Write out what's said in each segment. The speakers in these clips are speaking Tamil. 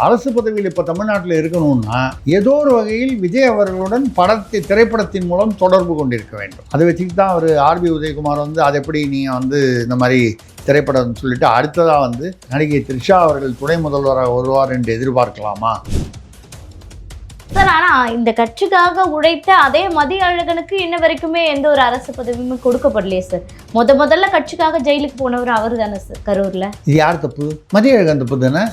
அரசு பதவியில் இப்போ தமிழ்நாட்டில் இருக்கணும்னா ஏதோ ஒரு வகையில் விஜய் அவர்களுடன் திரைப்படத்தின் மூலம் தொடர்பு கொண்டிருக்க வேண்டும். அதை வச்சுக்கிட்டு தான் அவர் ஆர்பி உதயகுமார் வந்து அதை எப்படி நீங்கள் வந்து இந்த மாதிரி திரைப்படம் சொல்லிட்டு அடுத்ததாக வந்து நடிகை த்ரிஷா அவர்கள் துணை முதல்வராக வருவார் என்று எதிர்பார்க்கலாமா? சார், ஆனால் இந்த கட்சிக்காக உழைத்த அதே மதியழகனுக்கு இன்ன வரைக்குமே எந்த ஒரு அரசு பதவியுமே கொடுக்கப்படலையே சார். முதல்ல கட்சிக்காக ஜெயிலுக்கு போனவர் அவர் தானே சார் கரூரில். இது யார் தப்பு? மதியழகன் தப்பு தானே.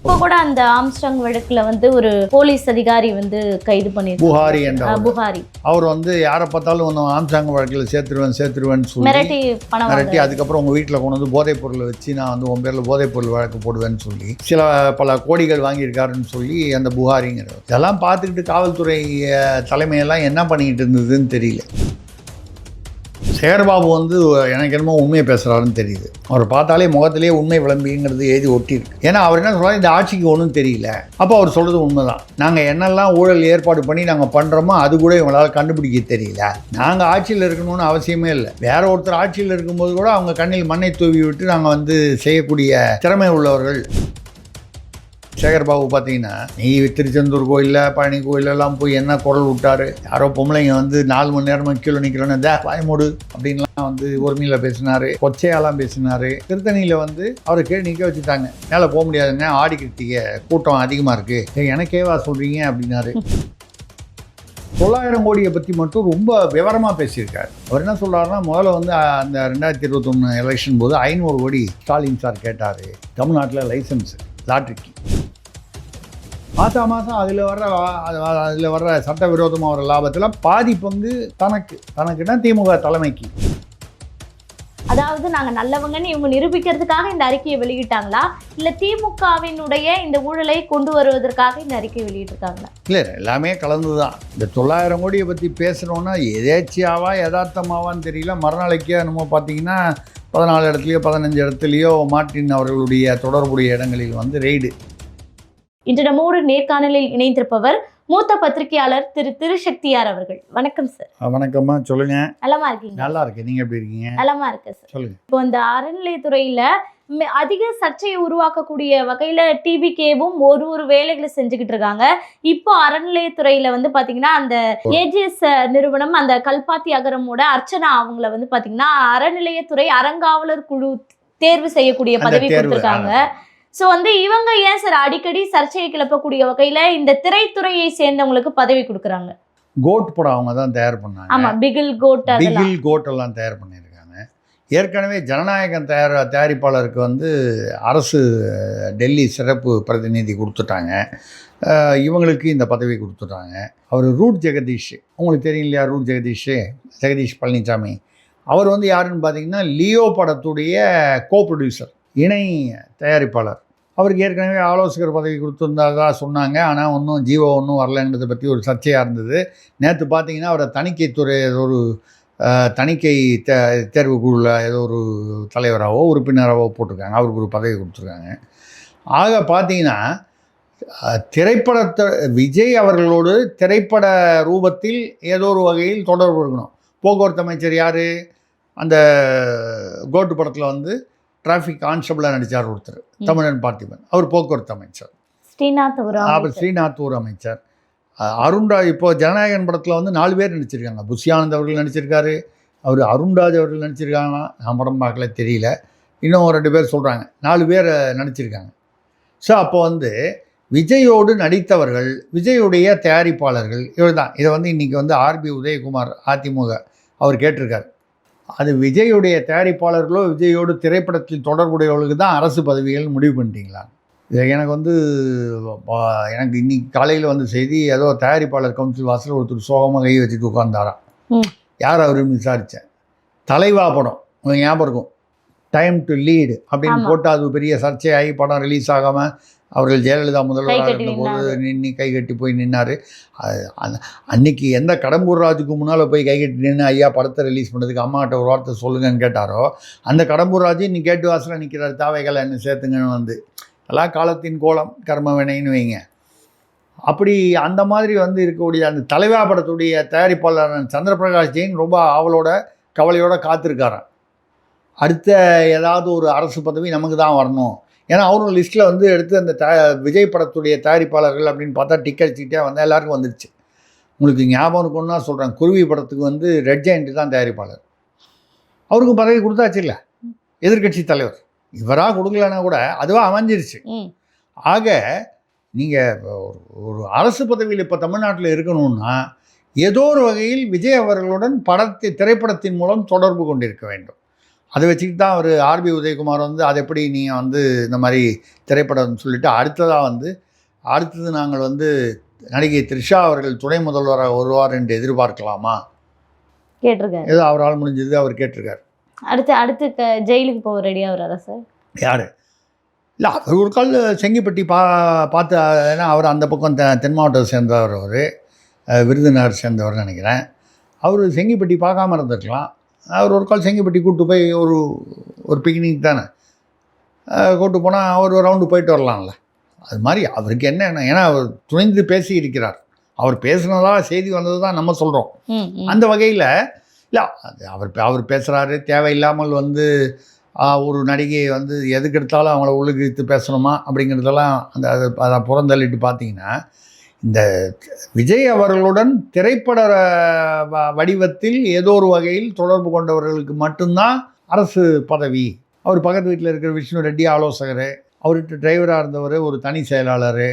இப்போ கூட அந்த ஆம்ஸ்டாங் வழக்குல வந்து ஒரு போலீஸ் அதிகாரி வந்து கைது பண்ணிருக்காரு. புகாரி அவர் வந்து யாரை பார்த்தாலும் ஒன்று ஆம்ஸ்டாங் வழக்கில் சேர்த்துருவேன்னு சொல்லி மிரட்டி அதுக்கப்புறம் உங்கள் வீட்டில் கொண்டு வந்து போதைப் பொருளை வச்சு நான் வந்து உன் பேரில் போதைப் பொருள் வழக்கு போடுவேன்னு சொல்லி பல கோடிகள் வாங்கியிருக்காருன்னு சொல்லி அந்த புகாரிங்கிறவர் இதெல்லாம் பார்த்துக்கிட்டு காவல்துறை தலைமையெல்லாம் என்ன பண்ணிக்கிட்டு இருந்ததுன்னு தெரியல. சேகர்பாபு வந்து எனக்கு என்னமோ உண்மையை பேசுகிறாருன்னு தெரியுது. அவர் பார்த்தாலே முகத்திலேயே உண்மை விளம்பிங்கிறது எழுதி ஒட்டியிருக்கு. ஏன்னா அவர் என்ன சொல்கிறார், இந்த ஆட்சிக்கு ஒன்றும் தெரியல. அப்போ அவர் சொல்கிறது உண்மை தான். நாங்கள் என்னெல்லாம் ஊழல் ஏற்பாடு பண்ணி நாங்கள் பண்ணுறோமோ அது கூட இவங்களால் கண்டுபிடிக்க தெரியல. நாங்கள் ஆட்சியில் இருக்கணும்னு அவசியமே இல்லை. வேற ஒருத்தர் ஆட்சியில் இருக்கும்போது கூட அவங்க கண்ணில் மண்ணை தூவி விட்டு நாங்கள் வந்து செய்யக்கூடிய திறமை உள்ளவர்கள். சேகர்பாபு பார்த்தீங்கன்னா நீ திருச்செந்தூர் கோயிலில் பழனி கோயிலெல்லாம் போய் என்ன குரல் விட்டார். யாரோ பொம்பளைங்க வந்து 4 மணி நேரமாக கீழே நிற்கிறோன்னு வாய்மூடு அப்படின்லாம் வந்து உரிமையில் பேசினார். கொச்சையாலாம் பேசினார். திருத்தணியில் வந்து அவரை கீழே நிற்க வச்சுட்டாங்க. மேலே போக முடியாதுங்க, ஆடி கிருத்திகை கூட்டம் அதிகமாக இருக்குது, எனக்கேவா சொல்கிறீங்க அப்படின்னாரு. 900 கோடியை பற்றி மட்டும் ரொம்ப விவரமாக பேசியிருக்காரு. அவர் என்ன சொல்கிறாருன்னா, முதல்ல வந்து அந்த 2021 எலெக்ஷன் போது 500 கோடி ஸ்டாலின் சார் கேட்டார் தமிழ்நாட்டில் லைசன்ஸு லாட்ரிக்கு. மாதம் அதில் வர்ற சட்டவிரோதமாக வர லாபத்தில் பாதி பங்கு தனக்குன்னா திமுக தலைமைக்கு. அதாவது நாங்கள் நல்லவங்கன்னு இவங்க நிரூபிக்கிறதுக்காக இந்த அறிக்கையை வெளியிட்டாங்களா, இல்லை திமுகவினுடைய இந்த ஊழலை கொண்டு வருவதற்காக இந்த அறிக்கையை வெளியிட்டிருக்காங்களா? இல்லை, எல்லாமே கலந்து தான். இந்த 900 கோடியை பற்றி பேசுகிறோன்னா எதேச்சியாவா யதார்த்தமாவான்னு தெரியல. மறுநாளைக்கே நம்ம பார்த்தீங்கன்னா 14 இடத்துலையோ 15 இடத்துலையோ மார்ட்டின் அவர்களுடைய தொடர்புடைய இடங்களில் வந்து ரெய்டு. இன்று நம்மோடு நேர்காணலில் இணைந்திருப்பவர் மூத்த பத்திரிகையாளர் திரு திருசக்தியார் அவர்கள். வணக்கம் சார். வணக்கம்மா, சொல்லுங்க. நலமா இருக்கீங்க? நல்லா இருக்கு, நீங்க எப்படி இருக்கீங்க? நலமா இருக்கு சார். சொல்லுங்க. இப்போ இந்த அறநிலையத்துறையில அதிக சர்ச்சையை உருவாக்கக்கூடிய வகையில டிவிகேவும் ஒரு வேலைகளை செஞ்சுக்கிட்டு இருக்காங்க. இப்போ அறநிலையத்துறையில வந்து பாத்தீங்கன்னா அந்த ஏஜிஎஸ் நிறுவனம் அந்த கல்பாத்தி அகரமோட அர்ச்சனா அவங்கள வந்து பாத்தீங்கன்னா அறநிலையத்துறை அறங்காவலர் குழு தேர்வு செய்யக்கூடிய பதவி கொடுத்திருக்காங்க. ஸோ வந்து இவங்க ஏன் சார் அடிக்கடி சர்ச்சையை கிளப்பக்கூடிய வகையில் இந்த திரைத்துறையை சேர்ந்தவங்களுக்கு பதவி கொடுக்குறாங்க? கோட் படம் அவங்க தான் தயார் பண்ணாங்க. ஆமாம், பிகில் கோட் எல்லாம் தயார் பண்ணியிருக்காங்க. ஏற்கனவே ஜனநாயகம் தயாரிப்பாளருக்கு வந்து அரசு டெல்லி சிறப்பு பிரதிநிதி கொடுத்துட்டாங்க. இவங்களுக்கு இந்த பதவி கொடுத்துட்டாங்க. அவர் ரூட் ஜெகதீஷ், உங்களுக்கு தெரியும் இல்லையா? ரூட் ஜெகதீஷ் பழனிசாமி அவர் வந்து யாருன்னு பார்த்தீங்கன்னா லியோ படத்துடைய கோ ப்ரொடியூசர், இணை தயாரிப்பாளர். அவருக்கு ஏற்கனவே ஆலோசகர் பதவி கொடுத்துருந்ததா சொன்னாங்க. ஆனால் ஒன்றும் ஜீவோ ஒன்றும் வரலங்கிறத பற்றி ஒரு சர்ச்சையாக இருந்தது. நேற்று பார்த்தீங்கன்னா அவரை தணிக்கைத்துறை ஒரு தணிக்கை தேர்வு குழுவில் ஏதோ ஒரு தலைவராகவோ உறுப்பினராகவோ போட்டிருக்காங்க. அவருக்கு ஒரு பதவி கொடுத்துருக்காங்க. ஆக பார்த்தீங்கன்னா திரைப்படத்தை விஜய் அவர்களோடு திரைப்பட ரூபத்தில் ஏதோ ஒரு வகையில் தொடர்பு இருக்கணும். போக்குவரத்து அமைச்சர் யார்? அந்த கோட்டு படத்தில் வந்து டிராஃபிக் கான்ஸ்டபிளாக நடித்தார் ஒருத்தர், தமிழன் பார்த்திபன். அவர் போக்குவரத்து அமைச்சர். ஸ்ரீநாத் ஒரு அமைச்சர். அருண்ராஜ் இப்போ ஜனநாயகன் படத்தில் வந்து 4 பேர் நடிச்சிருக்காங்க. புஷியானந்த் அவர்கள் நடிச்சிருக்காரு. அவர் அருண்ராஜ் அவர்கள் நடிச்சிருக்காங்களாம். நான் படம் பார்க்கல, தெரியல. இன்னும் 2 பேர் சொல்கிறாங்க. 4 பேர் நடிச்சிருக்காங்க. ஸோ அப்போ வந்து விஜயோடு நடித்தவர்கள், விஜயுடைய தயாரிப்பாளர்கள் இவர் தான். இதை வந்து இன்றைக்கி வந்து ஆர்பி உதயகுமார் அதிமுக அவர் கேட்டிருக்கார். அது விஜயுடைய தயாரிப்பாளர்களோ விஜயோடு திரைப்படத்தில் தொடர்புடையவர்களுக்கு தான் அரசு பதவிகள் முடிவு பண்ணிட்டீங்களா? எனக்கு வந்து எனக்கு இன்னைக்கு காலையில் வந்து செய்தி, ஏதோ தயாரிப்பாளர் கவுன்சில் வாசல் ஒருத்தர் சோகமாக கை வச்சுட்டு உட்கார்ந்தாராம். யார் அவருன்னு விசாரித்தேன். தலைவா படம் உங்களுக்கு ஞாபகம் இருக்கும், டைம் டு லீடு அப்படின்னு போட்டு அது பெரிய சர்ச்சையாகி படம் ரிலீஸ் ஆகாமல் அவர்கள் ஜெயலலிதா முதல்வராக இருந்தபோது கை கட்டி போய் நின்னார். அன்னைக்கு எந்த கடம்பூர் ராஜுக்கு முன்னால் போய் கை கட்டி நின்று ஐயா படத்தை ரிலீஸ் பண்ணதுக்கு அம்மாட்ட ஒரு வார்த்தை சொல்லுங்கன்னு கேட்டாரோ, அந்த கடம்பூர் ராஜு இன்னைக்கு கேட்டு வாசலில் நிற்கிறார். தாவைகளை என்ன சேர்த்துங்கன்னு வந்து எல்லாம் காலத்தின் கோலம் கர்ம வினைன்னு வைங்க. அப்படி அந்த மாதிரி வந்து இருக்கக்கூடிய அந்த தலைவா படத்துடைய தயாரிப்பாளர் சந்திரபிரகாஷ் ஜெயின் ரொம்ப ஆவலோட கவலையோடு காத்திருக்காராம். அடுத்த ஏதாவது ஒரு அரசு பதவி நமக்கு தான் வரணும், ஏன்னா அவரும் லிஸ்ட்டில் வந்து எடுத்து அந்த விஜய் படத்துடைய தயாரிப்பாளர்கள் அப்படின்னு பார்த்தா டிக் அடிச்சுக்கிட்டே வந்தால் எல்லாருக்கும் வந்துடுச்சு. உங்களுக்கு ஞாபகம் இருக்குன்னா சொல்கிறேன், குருவி படத்துக்கு வந்து ரெட் ஜெயண்ட் தான் தயாரிப்பாளர். அவருக்கு பதவி கொடுத்தாச்சு இல்லை, எதிர்கட்சி தலைவர். இவராக கொடுக்கலன்னா கூட அதுவாக அமைஞ்சிருச்சு. ஆக நீங்கள் ஒரு அரசு பதவியில் இப்போ தமிழ்நாட்டில் இருக்கணும்னா ஏதோ ஒரு வகையில் விஜய் அவர்களுடன் திரைப்படத்தின் மூலம் தொடர்பு கொண்டிருக்க வேண்டும். அதை வச்சுக்கிட்டு தான் அவர் ஆர்பி உதயகுமார் வந்து அதை எப்படி நீங்கள் வந்து இந்த மாதிரி திரைப்படம் சொல்லிவிட்டு அடுத்தது நாங்கள் வந்து நடிகை த்ரிஷா அவர்கள் துணை முதல்வராக வருவார் என்று எதிர்பார்க்கலாமா கேட்டிருக்காரு. ஏதோ அவரால் முடிஞ்சது அவர் கேட்டிருக்காரு. அடுத்து ஜெயிலுக்கு போக ரெடியாக வராரா சார்? யார்? இல்லை, அவர் ஒரு கால் செங்கிப்பட்டி பார்த்து, ஏன்னா அவர் அந்த பக்கம் தென் மாவட்டத்தை சேர்ந்தவர், அவர் விருதுநகர் சேர்ந்தவர் நினைக்கிறேன். அவர் செங்கிப்பட்டி பார்க்காம இருந்திருக்கலாம். அவர் ஒரு கால் செங்கிப்பட்டி கூப்பிட்டு போய் ஒரு பிக்னிக் தானே கூப்பிட்டு போனால் அவர் ஒரு ரவுண்டு போயிட்டு வரலாம்ல. அது மாதிரி அவருக்கு என்ன, ஏன்னா அவர் துணிந்து பேசி இருக்கிறார். அவர் பேசுனதா செய்தி வந்தது தான் நம்ம சொல்கிறோம். அந்த வகையில் இல்லை, அவர் பேசுகிறாரு. தேவையில்லாமல் வந்து ஒரு நடிகையை வந்து எதுக்கு எடுத்தாலும் அவங்கள உள்ளுக்கிழித்து பேசணுமா அப்படிங்கிறதெல்லாம் அதை புறந்தள்ளிட்டு பார்த்தீங்கன்னா, இந்த விஜய் அவர்களுடன் திரைப்பட வடிவத்தில் ஏதோ ஒரு வகையில் தொடர்பு கொண்டவர்களுக்கு மட்டும்தான் அரசு பதவி. அவர் பக்கத்து வீட்டில் இருக்கிற விஷ்ணு ரெட்டி ஆலோசகர், அவர்கிட்ட டிரைவராக இருந்தவர் ஒரு தனி செயலாளர்,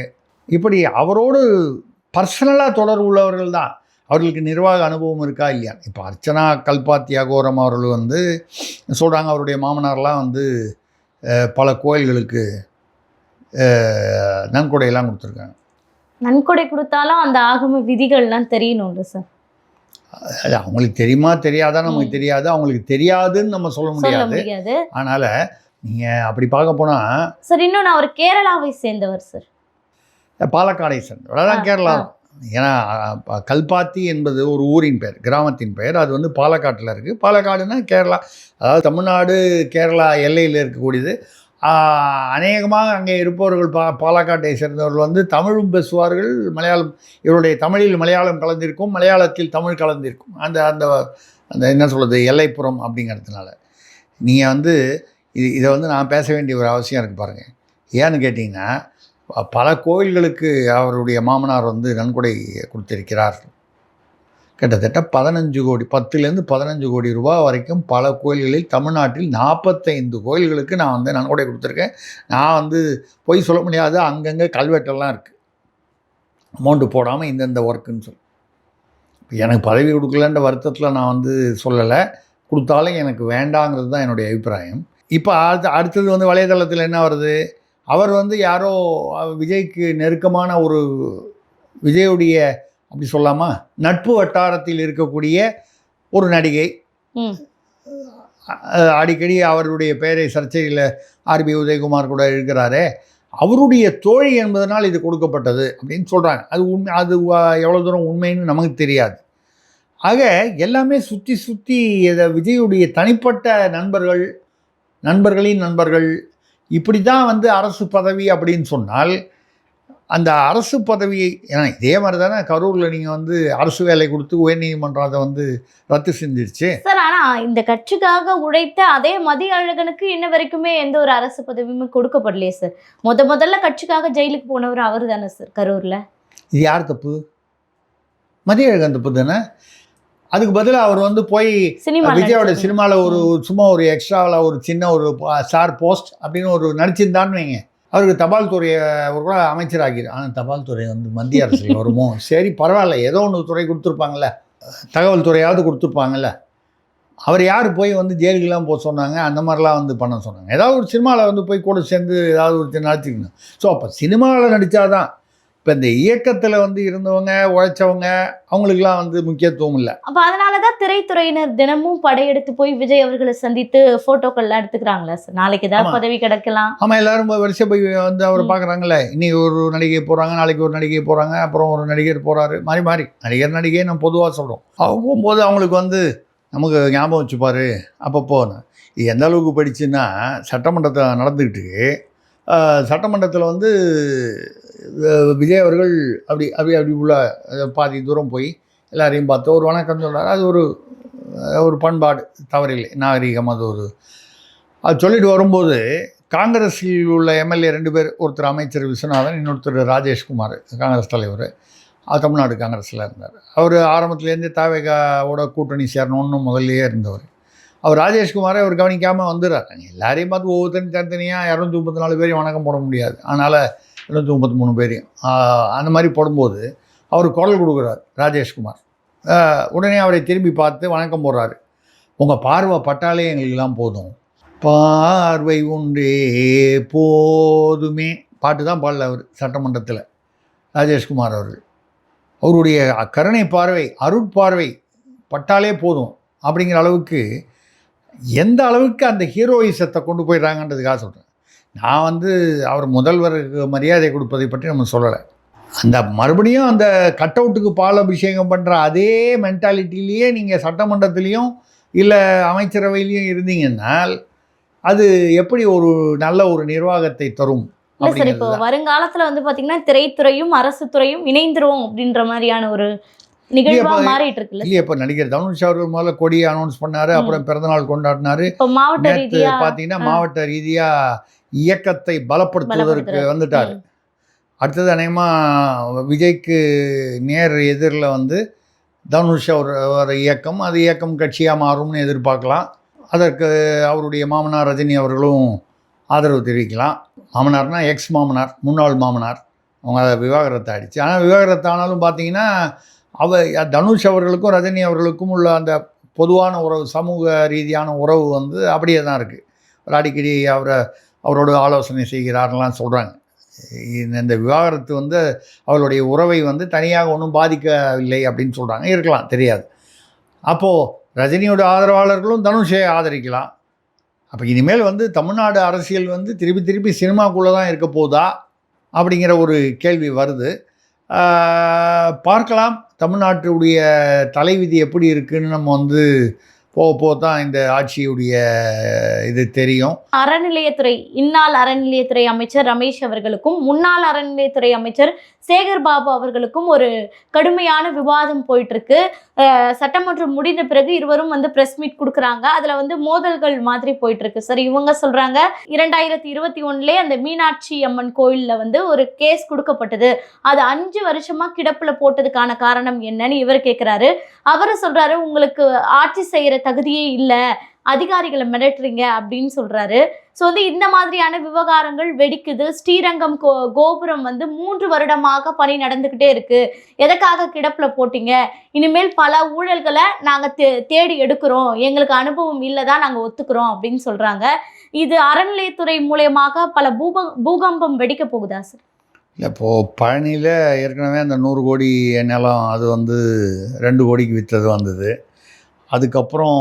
இப்படி அவரோடு பர்சனலாக தொடர்பு உள்ளவர்கள் தான். அவர்களுக்கு நிர்வாக அனுபவம் இருக்கா இல்லையா? இப்போ அர்ச்சனா கல்பாத்தி அகோரம் அவர்கள் வந்து சொல்கிறாங்க, அவருடைய மாமனார்லாம் வந்து பல கோயில்களுக்கு நன்கொடையெல்லாம் கொடுத்துருக்காங்க. நன்கொடை கொடுத்தாலும் அந்த ஆகம விதிகள்லாம் தெரியணும்ல சார். அது அவங்களுக்கு தெரியுமா தெரியாதான் நமக்கு தெரியாது. அவங்களுக்கு தெரியாதுன்னு நம்ம சொல்ல முடியாது. அதனால் நீங்கள் அப்படி பார்க்க போனால் சார், இன்னொன்று அவர் கேரளாவை சேர்ந்தவர் சார், பாலக்காடை சேர்ந்தவர். அதான் கேரளா. ஏன்னா கல்பாத்தி என்பது ஒரு ஊரின் பெயர், கிராமத்தின் பெயர். அது வந்து பாலக்காட்டில் இருக்குது. பாலக்காடுன்னா கேரளா, அதாவது தமிழ்நாடு கேரளா எல்லையில் இருக்கக்கூடியது. அநேகமாக அங்கே இருப்பவர்கள் பாலக்காட்டை சேர்ந்தவர்கள் வந்து தமிழும் பேசுவார்கள், மலையாளம். இவருடைய தமிழில் மலையாளம் கலந்திருக்கும், மலையாளத்தில் தமிழ் கலந்திருக்கும். அந்த அந்த அந்த என்ன சொல்கிறது, எல்லைப்புறம் அப்படிங்கிறதுனால நீங்கள் வந்து இதை வந்து நான் பேச வேண்டிய ஒரு அவசியம் இருக்குது பாருங்கள். ஏன்னு கேட்டிங்கன்னா, பல கோயில்களுக்கு அவருடைய மாமனார் வந்து நன்கொடை கொடுத்திருக்கிறார். கிட்டத்தட்ட 15 கோடி, 10லேருந்து 15 கோடி ரூபா வரைக்கும் பல கோயில்களில் தமிழ்நாட்டில் 45 கோயில்களுக்கு நான் வந்து நன்கொடை கொடுத்துருக்கேன். நான் வந்து பொய் சொல்ல முடியாது, அங்கங்கே கல்வெட்டெல்லாம் இருக்குது, அமௌண்ட்டு போடாமல் இந்தந்த ஒர்க்குன்னு சொல்லி. எனக்கு பதவி கொடுக்கலன்ற வருத்தத்தில் நான் வந்து சொல்லலை, கொடுத்தாலும் எனக்கு வேண்டாங்கிறது தான் என்னுடைய அபிப்பிராயம். இப்போ அடுத்தது வந்து வலைதளத்தில் என்ன வருது, அவர் வந்து யாரோ விஜய்க்கு நெருக்கமான ஒரு விஜயுடைய அப்படி சொல்லாமா நட்பு வட்டாரத்தில் இருக்கக்கூடிய ஒரு நடிகை அடிக்கடி அவருடைய பெயரை சர்ச்சையில் ஆர்பி உதயகுமார் கூட இருக்கிறாரே, அவருடைய தோழி என்பதனால் இது கொடுக்கப்பட்டது அப்படின்னு சொல்கிறாங்க. அது உண்மை, அது எவ்வளோ தூரம் உண்மைன்னு நமக்கு தெரியாது. ஆக எல்லாமே சுற்றி இதை விஜயுடைய தனிப்பட்ட நண்பர்களின் நண்பர்கள் இப்படி தான் வந்து அரசு பதவி அப்படின்னு சொன்னால், அந்த அரசு பதவியை, ஏன்னா இதே மாதிரி தானே கரூரில் நீங்கள் வந்து அரசு வேலை கொடுத்து உயர்நீதிமன்றம் அதை வந்து ரத்து செஞ்சிருச்சு சார். ஆனால் இந்த கட்சிக்காக உழைத்த அதே மதியழகனுக்கு இன்ன வரைக்குமே எந்த ஒரு அரசு பதவியுமே கொடுக்கப்படலையே சார். முதல்ல கட்சிக்காக ஜெயிலுக்கு போனவர் அவர் தானே சார் கரூரில். இது யார் தப்பு? மதியழகன் தப்பு தானே. அதுக்கு பதிலாக அவர் வந்து போய் விஜயோட சினிமாவில் சும்மா ஒரு எக்ஸ்ட்ராவில் ஒரு சின்ன ஒரு ஸ்டார் போஸ்ட் அப்படின்னு ஒரு நடிச்சிருந்தான்னு வைங்க, அவருக்கு தபால் துறையை ஒரு கூட அமைச்சராகிடு. ஆனால் தபால் துறை வந்து மத்திய அரசில் வருமோ, சரி பரவாயில்ல, ஏதோ ஒன்று துறை கொடுத்துருப்பாங்கள்ல, தகவல் துறையாவது கொடுத்துருப்பாங்கல்ல. அவர் யார் போய் வந்து ஜெயிலுக்கெல்லாம் போக சொன்னாங்க, அந்த மாதிரிலாம் வந்து பண்ண சொன்னாங்க. ஏதாவது ஒரு சினிமாவில் வந்து போய் கூட சேர்ந்து ஏதாவது ஒரு நடிச்சுக்கணும். ஸோ அப்போ சினிமாவில் நடித்தாதான். இப்போ இந்த இயக்கத்தில் வந்து இருந்தவங்க உழைச்சவங்க அவங்களுக்குலாம் வந்து முக்கியத்துவம் இல்லை. அப்போ அதனால தான் திரைத்துறையினர் தினமும் படையெடுத்து போய் விஜய் அவர்களை சந்தித்து ஃபோட்டோக்கள்லாம் எடுத்துக்கிறாங்களா சார்? நாளைக்கு ஏதாவது பதவி கிடைக்கலாம். ஆமாம், எல்லாரும் வரிசை போய் வந்து அவரை பார்க்குறாங்களே. இன்னைக்கு ஒரு நடிகை போகிறாங்க, நாளைக்கு ஒரு நடிகை போகிறாங்க, அப்புறம் ஒரு நடிகர் போகிறாரு, மாறி நடிகை நம்ம பொதுவாக சொல்கிறோம். அவங்க போகும்போது அவங்களுக்கு வந்து நமக்கு ஞாபகம் வச்சுப்பார் அப்பப்போ. இது எந்த அளவுக்கு படிச்சுன்னா, சட்டமன்றத்தை நடந்துக்கிட்டு சட்டமன்றத்தில் வந்து விஜய் அவர்கள் அப்படி உள்ள பாதி தூரம் போய் எல்லாரையும் பார்த்து ஒரு வணக்கம் சொல்கிறார். அது ஒரு பண்பாடு, தவறில்லை, நாகரிகம். அது சொல்லிட்டு வரும்போது காங்கிரஸில் உள்ள எம்எல்ஏ 2 பேர், ஒருத்தர் அமைச்சர் விஸ்வநாதன், இன்னொருத்தர் ராஜேஷ்குமார், காங்கிரஸ் தலைவர், தமிழ்நாடு காங்கிரஸில் இருந்தார். அவர் ஆரம்பத்துலேருந்தே தாவேகாவோட கூட்டணி சேரணும்னு முதல்லையே இருந்தவர். அவர் ராஜேஷ்குமாரை அவர் கவனிக்காமல் வந்துடுறார். எல்லாரையும் பார்த்து ஒவ்வொருத்தரும் தனித்தனியாக 234 பேரையும் வணக்கம் போட முடியாது. அதனால் 233 பேரையும் அந்த மாதிரி போடும்போது அவர் குரல் கொடுக்குறார் ராஜேஷ்குமார். உடனே அவரை திரும்பி பார்த்து வணக்கம் போடுறாரு. உங்கள் பார்வை பட்டாலே எங்களுக்கெல்லாம் போதும், பார்வை ஒன்றே போதுமே பாட்டு தான் பாடல அவர் சட்டமன்றத்தில் ராஜேஷ்குமார் அவர்கள். அவருடைய கருணை பார்வை, அருட்பார்வை பட்டாலே போதும் அப்படிங்கிற அளவுக்கு, எந்த அளவுக்கு அந்த ஹீரோயிசத்தை கொண்டு போயிடுறாங்கன்றதுக்காக சொல்கிறேன். நான் அவர் முதல்வருக்கு மரியாதை கொடுப்பதை பற்றி நம்ம சொல்லலை. அந்த மறுபடியும் அந்த கட் அவுட்டுக்கு பால் அபிஷேகம் பண்ணுற அதே மென்டாலிட்டிலேயே நீங்கள் சட்டமன்றத்திலையும் இல்லை அமைச்சரவையிலையும் இருந்தீங்கன்னால் அது எப்படி ஒரு நல்ல ஒரு நிர்வாகத்தை தரும்? இல்லை சார், இப்போ வருங்காலத்தில் பார்த்தீங்கன்னா திரைத்துறையும் அரசு துறையும் இணைந்துரும் அப்படின்ற மாதிரியான ஒரு நிகழ்வா மாறிட்டு இருக்குல்ல. இல்லையா, இப்போ நடிகர் தனுஷ் அவர்கள் முதல்ல கொடியை அனௌன்ஸ் பண்ணாரு, அப்புறம் பிறந்தநாள் கொண்டாடினாரு. இப்போ மாவட்ட ரீதியா பார்த்தீங்கன்னா மாவட்ட ரீதியா இயக்கத்தை பலப்படுத்துவதற்கு வந்துட்டார். அடுத்தது அநேகமாக விஜய்க்கு நேர் எதிரில் தனுஷ் ஒரு இயக்கம், அது இயக்கம் கட்சியாக மாறும்னு எதிர்பார்க்கலாம். அதற்கு அவருடைய மாமனார் ரஜினி அவர்களும் ஆதரவு தெரிவிக்கலாம். மாமனார்னா எக்ஸ் மாமனார், முன்னாள் மாமனார், அவங்க அதை விவாகரத்தை ஆயிடுச்சு. ஆனால் விவாகரத்து ஆனாலும் பார்த்தீங்கன்னா தனுஷ் அவர்களுக்கும் ரஜினி அவர்களுக்கும் உள்ள அந்த பொதுவான உறவு, சமூக ரீதியான உறவு அப்படியே தான் இருக்குது. ஒரு அடிக்கடி அவரோட ஆலோசனை செய்கிறார்லாம் சொல்கிறாங்க. இந்த விவாகரத்து அவர்களுடைய உறவை தனியாக ஒன்றும் பாதிக்கவில்லை அப்படின்னு சொல்கிறாங்க. இருக்கலாம், தெரியாது. அப்போது ரஜினியோட ஆதரவாளர்களும் தனுஷை ஆதரிக்கலாம். அப்போ இனிமேல் தமிழ்நாடு அரசியல் திருப்பி திருப்பி சினிமாக்குள்ளே தான் இருக்க போதா அப்படிங்கிற ஒரு கேள்வி வருது. பார்க்கலாம் தமிழ்நாட்டுடைய தலைவிதி எப்படி இருக்குன்னு. நம்ம போக தான் இந்த ஆட்சியுடைய இது தெரியும். அறநிலையத்துறை இந்நாள் அறநிலையத்துறை அமைச்சர் ரமேஷ் அவர்களுக்கும் முன்னாள் அறநிலையத்துறை அமைச்சர் சேகர் பாபு அவர்களுக்கும் ஒரு கடுமையான விவாதம் போயிட்டு இருக்கு. சட்டமன்றம் முடிந்த பிறகு இருவரும் பிரஸ் மீட் கொடுக்குறாங்க. அதுல மோதல்கள் மாதிரி போயிட்டு இருக்கு சார். இவங்க சொல்றாங்க 2021 அந்த மீனாட்சி அம்மன் கோயில்ல ஒரு கேஸ் கொடுக்கப்பட்டது, அது 5 வருஷமா கிடப்புல போட்டதுக்கான காரணம் என்னன்னு இவர் கேட்கிறாரு. அவரு சொல்றாரு உங்களுக்கு ஆட்சி செய்யற தகுதியே இல்லை, அதிகாரிகளை மிரட்டுறீங்க அப்படின்னு சொல்றாரு. ஸோ இந்த மாதிரியான விவகாரங்கள் வெடிக்குது. ஸ்ரீரங்கம் கோபுரம் 3 வருடமாக பணி நடந்துக்கிட்டே இருக்கு, எதற்காக கிடப்புல போட்டீங்க, இனிமேல் பல ஊழல்களை நாங்கள் தேடி எடுக்கிறோம், எங்களுக்கு அனுபவம் இல்லை தான் நாங்கள் ஒத்துக்கிறோம் அப்படின்னு சொல்றாங்க. இது அறநிலையத்துறை மூலயமாக பல பூகம்பம் வெடிக்க போகுதா சார்? இல்லை, இப்போது பழனியில் ஏற்கனவே அந்த 100 கோடி நிலம் அது 2 கோடிக்கு விற்றது வந்தது. அதுக்கப்புறம்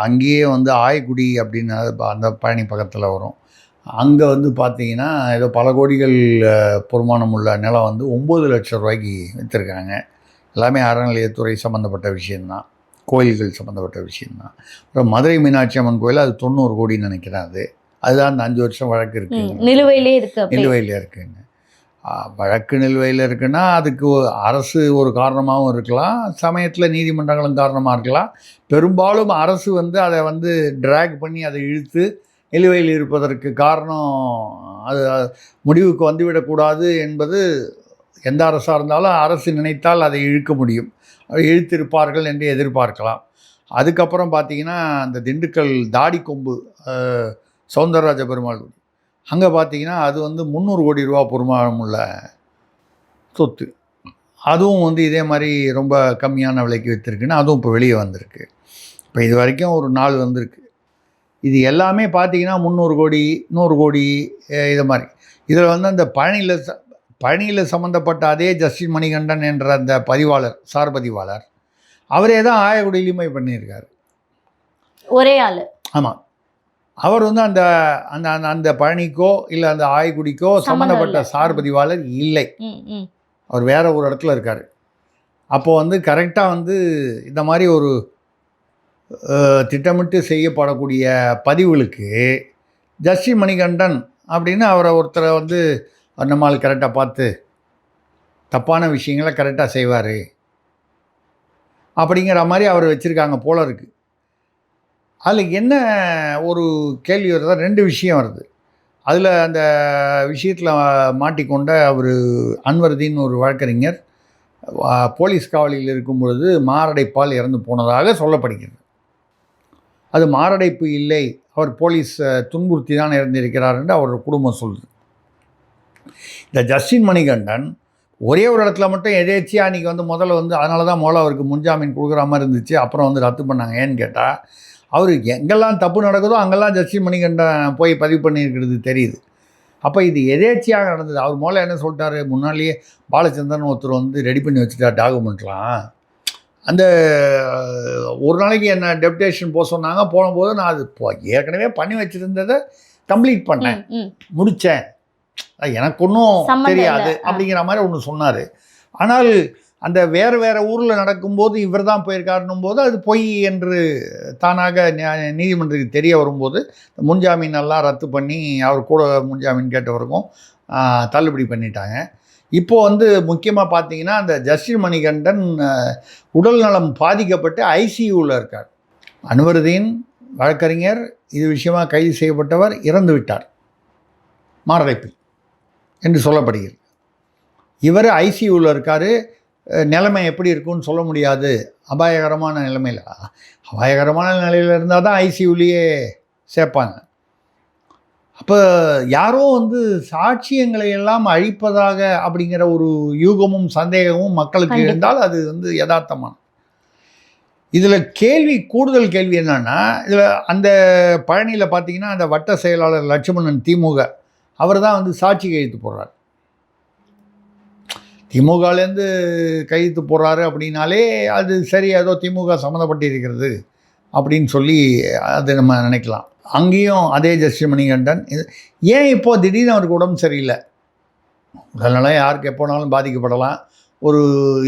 அங்கேயே ஆயக்குடி அப்படின்னு அந்த பழனி பக்கத்தில் வரும். அங்கே பார்த்தீங்கன்னா ஏதோ பல கோடிகள் பொறுமானம் உள்ள நிலம் 9 லட்சம் ரூபாய்க்கு விற்றுருக்காங்க. எல்லாமே அறநிலையத்துறை சம்மந்தப்பட்ட விஷயந்தான், கோயில்கள் சம்மந்தப்பட்ட விஷயந்தான். அப்புறம் மதுரை மீனாட்சி அம்மன் கோயில் அது 90 கோடின்னு நினைக்கிறேன். அதுதான் அந்த 5 வருஷம் வழக்கு இருக்குது, நிலுவையிலே இருக்குங்க. வழக்கு நிலுவையில் இருக்குன்னா அதுக்கு அரசு ஒரு காரணமாகவும் இருக்கலாம், சமயத்தில் நீதிமன்றங்களும் காரணமாக இருக்கலாம். பெரும்பாலும் அரசு அதை ட்ராக் பண்ணி அதை இழுத்து நிலுவையில் இருப்பதற்கு காரணம் அது முடிவுக்கு வந்துவிடக்கூடாது என்பது எந்த அரசாக இருந்தாலும் அரசு நினைத்தால் அதை இழுக்க முடியும், இழுத்திருப்பார்கள் என்று எதிர்பார்க்கலாம். அதுக்கப்புறம் பார்த்திங்கன்னா அந்த திண்டுக்கல் தாடிக்கொம்பு சௌந்தரராஜ பெருமாள் அங்கே பார்த்தீங்கன்னா அது 300 கோடி ரூபா பொறுமானம் உள்ள சொத்து. அதுவும் இதே மாதிரி ரொம்ப கம்மியான விலைக்கு விற்றுருக்குன்னு அதுவும் இப்போ வெளியே வந்திருக்கு. இப்போ இது வரைக்கும் ஒரு 4 வந்திருக்கு. இது எல்லாமே பார்த்தீங்கன்னா 300 கோடி 100 கோடி இது மாதிரி. இதில் அந்த பழனியில் சம்மந்தப்பட்ட அதே ஜஸ்டின் மணிகண்டன் என்ற அந்த சார் பதிவாளர் அவரே தான் ஆயக்குடியிலுமே பண்ணியிருக்காரு, ஒரே ஆள். ஆமாம், அவர் அந்த அந்த அந்த பழனிக்கோ இல்லை அந்த ஆயக்குடிக்கோ சம்மந்தப்பட்ட சார் பதிவாளர் இல்லை, அவர் வேற ஒரு இடத்துல இருக்கார். அப்போது கரெக்டாக இந்த மாதிரி ஒரு திட்டமிட்டு செய்யப்படக்கூடிய பதிவுகளுக்கு ஜஸ்டின் மணிகண்டன் அப்படின்னு அவரை ஒருத்தரை நம்மால் கரெக்டாக பார்த்து தப்பான விஷயங்களை கரெக்டாக செய்வார் அப்படிங்கிற மாதிரி அவர் வச்சுருக்காங்க போல இருக்குது. அதில் என்ன ஒரு கேள்வி வருதா, 2 விஷயம் வருது. அதில் அந்த விஷயத்தில் மாட்டிக்கொண்ட அவர் அன்வர்தீன் ஒரு வழக்கறிஞர் போலீஸ் காவலில் இருக்கும் பொழுது மாரடைப்பால் இறந்து போனதாக சொல்லப்படுகிறது. அது மாரடைப்பு இல்லை, அவர் போலீஸ் துன்புறுத்தி தான் இறந்திருக்கிறார் என்று அவர் குடும்பம் சொல்லுது. இந்த ஜஸ்டின் மணிகண்டன் ஒரே ஒரு இடத்துல மட்டும் எதேச்சியாக அன்றைக்கி வந்து அதனால தான் அவருக்கு முன்ஜாமீன் கொடுக்குற மாதிரி இருந்துச்சு. அப்புறம் வந்து ரத்து பண்ணாங்க. ஏன்னு கேட்டால் அவர் எங்கெல்லாம் தப்பு நடக்குதோ அங்கெல்லாம் ஜஸ்டின் மணிகண்டன் போய் பதிவு பண்ணியிருக்கிறது தெரியுது. அப்போ இது எதேச்சியாக நடந்தது. அவர் முதல்ல என்ன சொல்லிட்டாரு, முன்னாலேயே பாலச்சந்திரன் ஒருத்தர் வந்து ரெடி பண்ணி வச்சுட்டார் டாக்குமெண்ட்லாம். அந்த ஒரு நாளைக்கு என்ன டெப்டேஷன் போக சொன்னாங்க. போகும்போது நான் அது ஏற்கனவே பண்ணி வச்சுருந்ததை கம்ப்ளீட் பண்ணேன், முடித்தேன், எனக்கு ஒன்றும் தெரியாது அப்படிங்கிற மாதிரி ஒன்று சொன்னார். ஆனால் அந்த வேறு ஊரில் நடக்கும்போது இவர் தான் போயிருக்காருன்னும் போது அது பொய் என்று தானாக நீதிமன்றத்துக்கு தெரிய வரும்போது முன்ஜாமீன் எல்லாம் ரத்து பண்ணி அவர் கூட முன்ஜாமீன் கேட்டவருக்கும் தள்ளுபடி பண்ணிட்டாங்க. இப்போது வந்து முக்கியமாக பார்த்தீங்கன்னா அந்த ஜஸ்டின் மணிகண்டன் உடல் நலம் பாதிக்கப்பட்டு ஐசியூவில் இருக்கார். அன்வர்தீன் வழக்கறிஞர் இது விஷயமாக கைது செய்யப்பட்டவர் இறந்து விட்டார் மாரடைப்பில் என்று சொல்லப்படுகிறது. இவர் ஐசியூவில் இருக்கார். நிலைமை எப்படி இருக்குன்னு சொல்ல முடியாது. அபாயகரமான நிலைமையில், அபாயகரமான நிலையில் இருந்தால் தான் ஐசியூலேயே சேர்ப்பாங்க. அப்போ யாரோ வந்து சாட்சியங்களை எல்லாம் அழிப்பதாக அப்படிங்கிற ஒரு யூகமும் சந்தேகமும் மக்களுக்கு இருந்தால் அது வந்து யதார்த்தமான. இதில் கூடுதல் கேள்வி என்னன்னா, இதில் அந்த பழனியில் பார்த்தீங்கன்னா அந்த வட்ட செயலாளர் லட்சுமணன் திமுக அவர் தான் வந்து சாட்சி கையெழுத்து போடுறார். திமுகலேருந்து கையெழுத்து போடுறாரு அப்படின்னாலே அது சரி, ஏதோ திமுக சம்மந்தப்பட்டு இருக்கிறது அப்படின்னு சொல்லி அது நம்ம நினைக்கலாம். அங்கேயும் அதே ஜஸ்டின் மணிகண்டன் ஏன் இப்போது திடீர்னு அவருக்கு உடம்பு சரியில்லை, உடல்நலம் யாருக்கு எப்போனாலும் பாதிக்கப்படலாம். ஒரு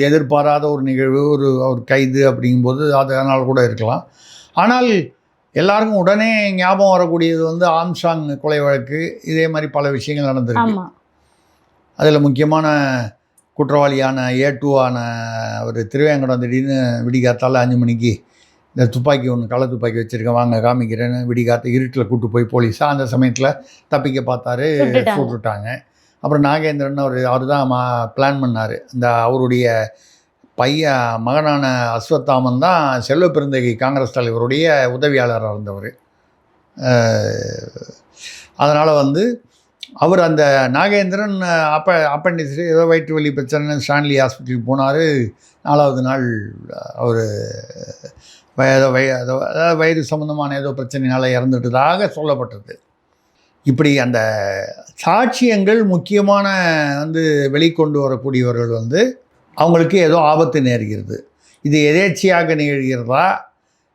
எதிர்பாராத ஒரு நிகழ்வு, ஒரு கைது அப்படிங்கும்போது அதனால் கூட இருக்கலாம். ஆனால் எல்லாருக்கும் உடனே ஞாபகம் வரக்கூடியது வந்து ஆம்ஸ்ட்ராங் கொலை வழக்கு. இதே மாதிரி பல விஷயங்கள் நடந்திருக்கு. அதில் முக்கியமான குற்றவாளியான A2 அவர் திருவேங்கடம் திடீர்னு விடிகாத்தால் 5 மணிக்கு இந்த துப்பாக்கி ஒன்று கள துப்பாக்கி வச்சுருக்கேன் வாங்க காமிக்கிறேன்னு விடிகாத்த இருட்டில் கூப்பிட்டு போய் போலீஸாக அந்த சமயத்தில் தப்பிக்க பார்த்தாரு, சுட்டுட்டாங்க. அப்புறம் நாகேந்திரன் அவர் தான் பிளான் பண்ணார். இந்த அவருடைய மகனான அஸ்வத்தாமன் தான் செல்வ பெருந்தகை காங்கிரஸ் தலைவருடைய உதவியாளராக இருந்தவர். அதனால் வந்து அவர் அந்த நாகேந்திரன் அப்பெண்டிக்ஸ் ஏதோ வயிற்று வலி பிரச்சனை ஸ்டான்லி ஹாஸ்பிட்டலுக்கு போனார். 4வது நாள் அவர் வயிறு சம்மந்தமான ஏதோ பிரச்சனையினால் இறந்துட்டதாக சொல்லப்பட்டது. இப்படி அந்த சாட்சியங்கள் முக்கியமான வந்து வெளிக்கொண்டு வரக்கூடியவர்கள் வந்து அவங்களுக்கு ஏதோ ஆபத்து நேர்கிறது. இது எதேச்சியாக நிகழ்கிறதா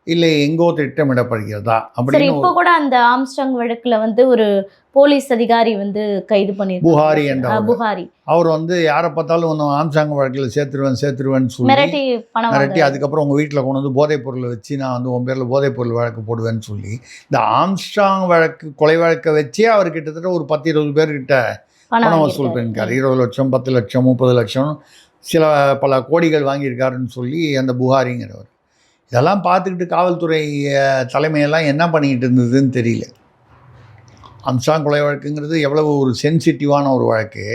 இல்லை எங்கோ திட்டமிடப்படுகிறதா அப்படின்னு. இப்போ கூட அந்த ஆம்ஸ்ட்ராங் வழக்கில் வந்து ஒரு போலீஸ் அதிகாரி வந்து கைது பண்ணியிருக்காங்க, புகாரி என்ற புகாரி. அவர் வந்து யாரை பார்த்தாலும் வந்து ஆம்ஸ்ட்ராங் வழக்கில் சேர்த்துருவேன்னு சொல்லி மிரட்டி அதுக்கப்புறம் உங்கள் வீட்டில் கொண்டு வந்து போதைப் பொருளை வச்சு நான் வந்து உன் பேரில் போதைப் பொருள் வழக்கு போடுவேன்னு சொல்லி இந்த ஆம்ஸ்ட்ராங் கொலை வழக்கை வச்சே அவர் கிட்டத்தட்ட ஒரு 10-20 பேர்கிட்ட பணம் வசூல் பண்ணியிருக்காரு. 20 லட்சம், 10 லட்சம், 30 லட்சம், பல கோடிகள் வாங்கியிருக்காருன்னு சொல்லி அந்த புகாரிங்கிறவர். இதெல்லாம் பார்த்துக்கிட்டு காவல்துறை தலைமையெல்லாம் என்ன பண்ணிக்கிட்டு இருந்ததுன்னு தெரியல. ஆம்ஸ்ட்ராங் கொலை வழக்குங்கிறது எவ்வளவு ஒரு சென்சிட்டிவான ஒரு வழக்கு.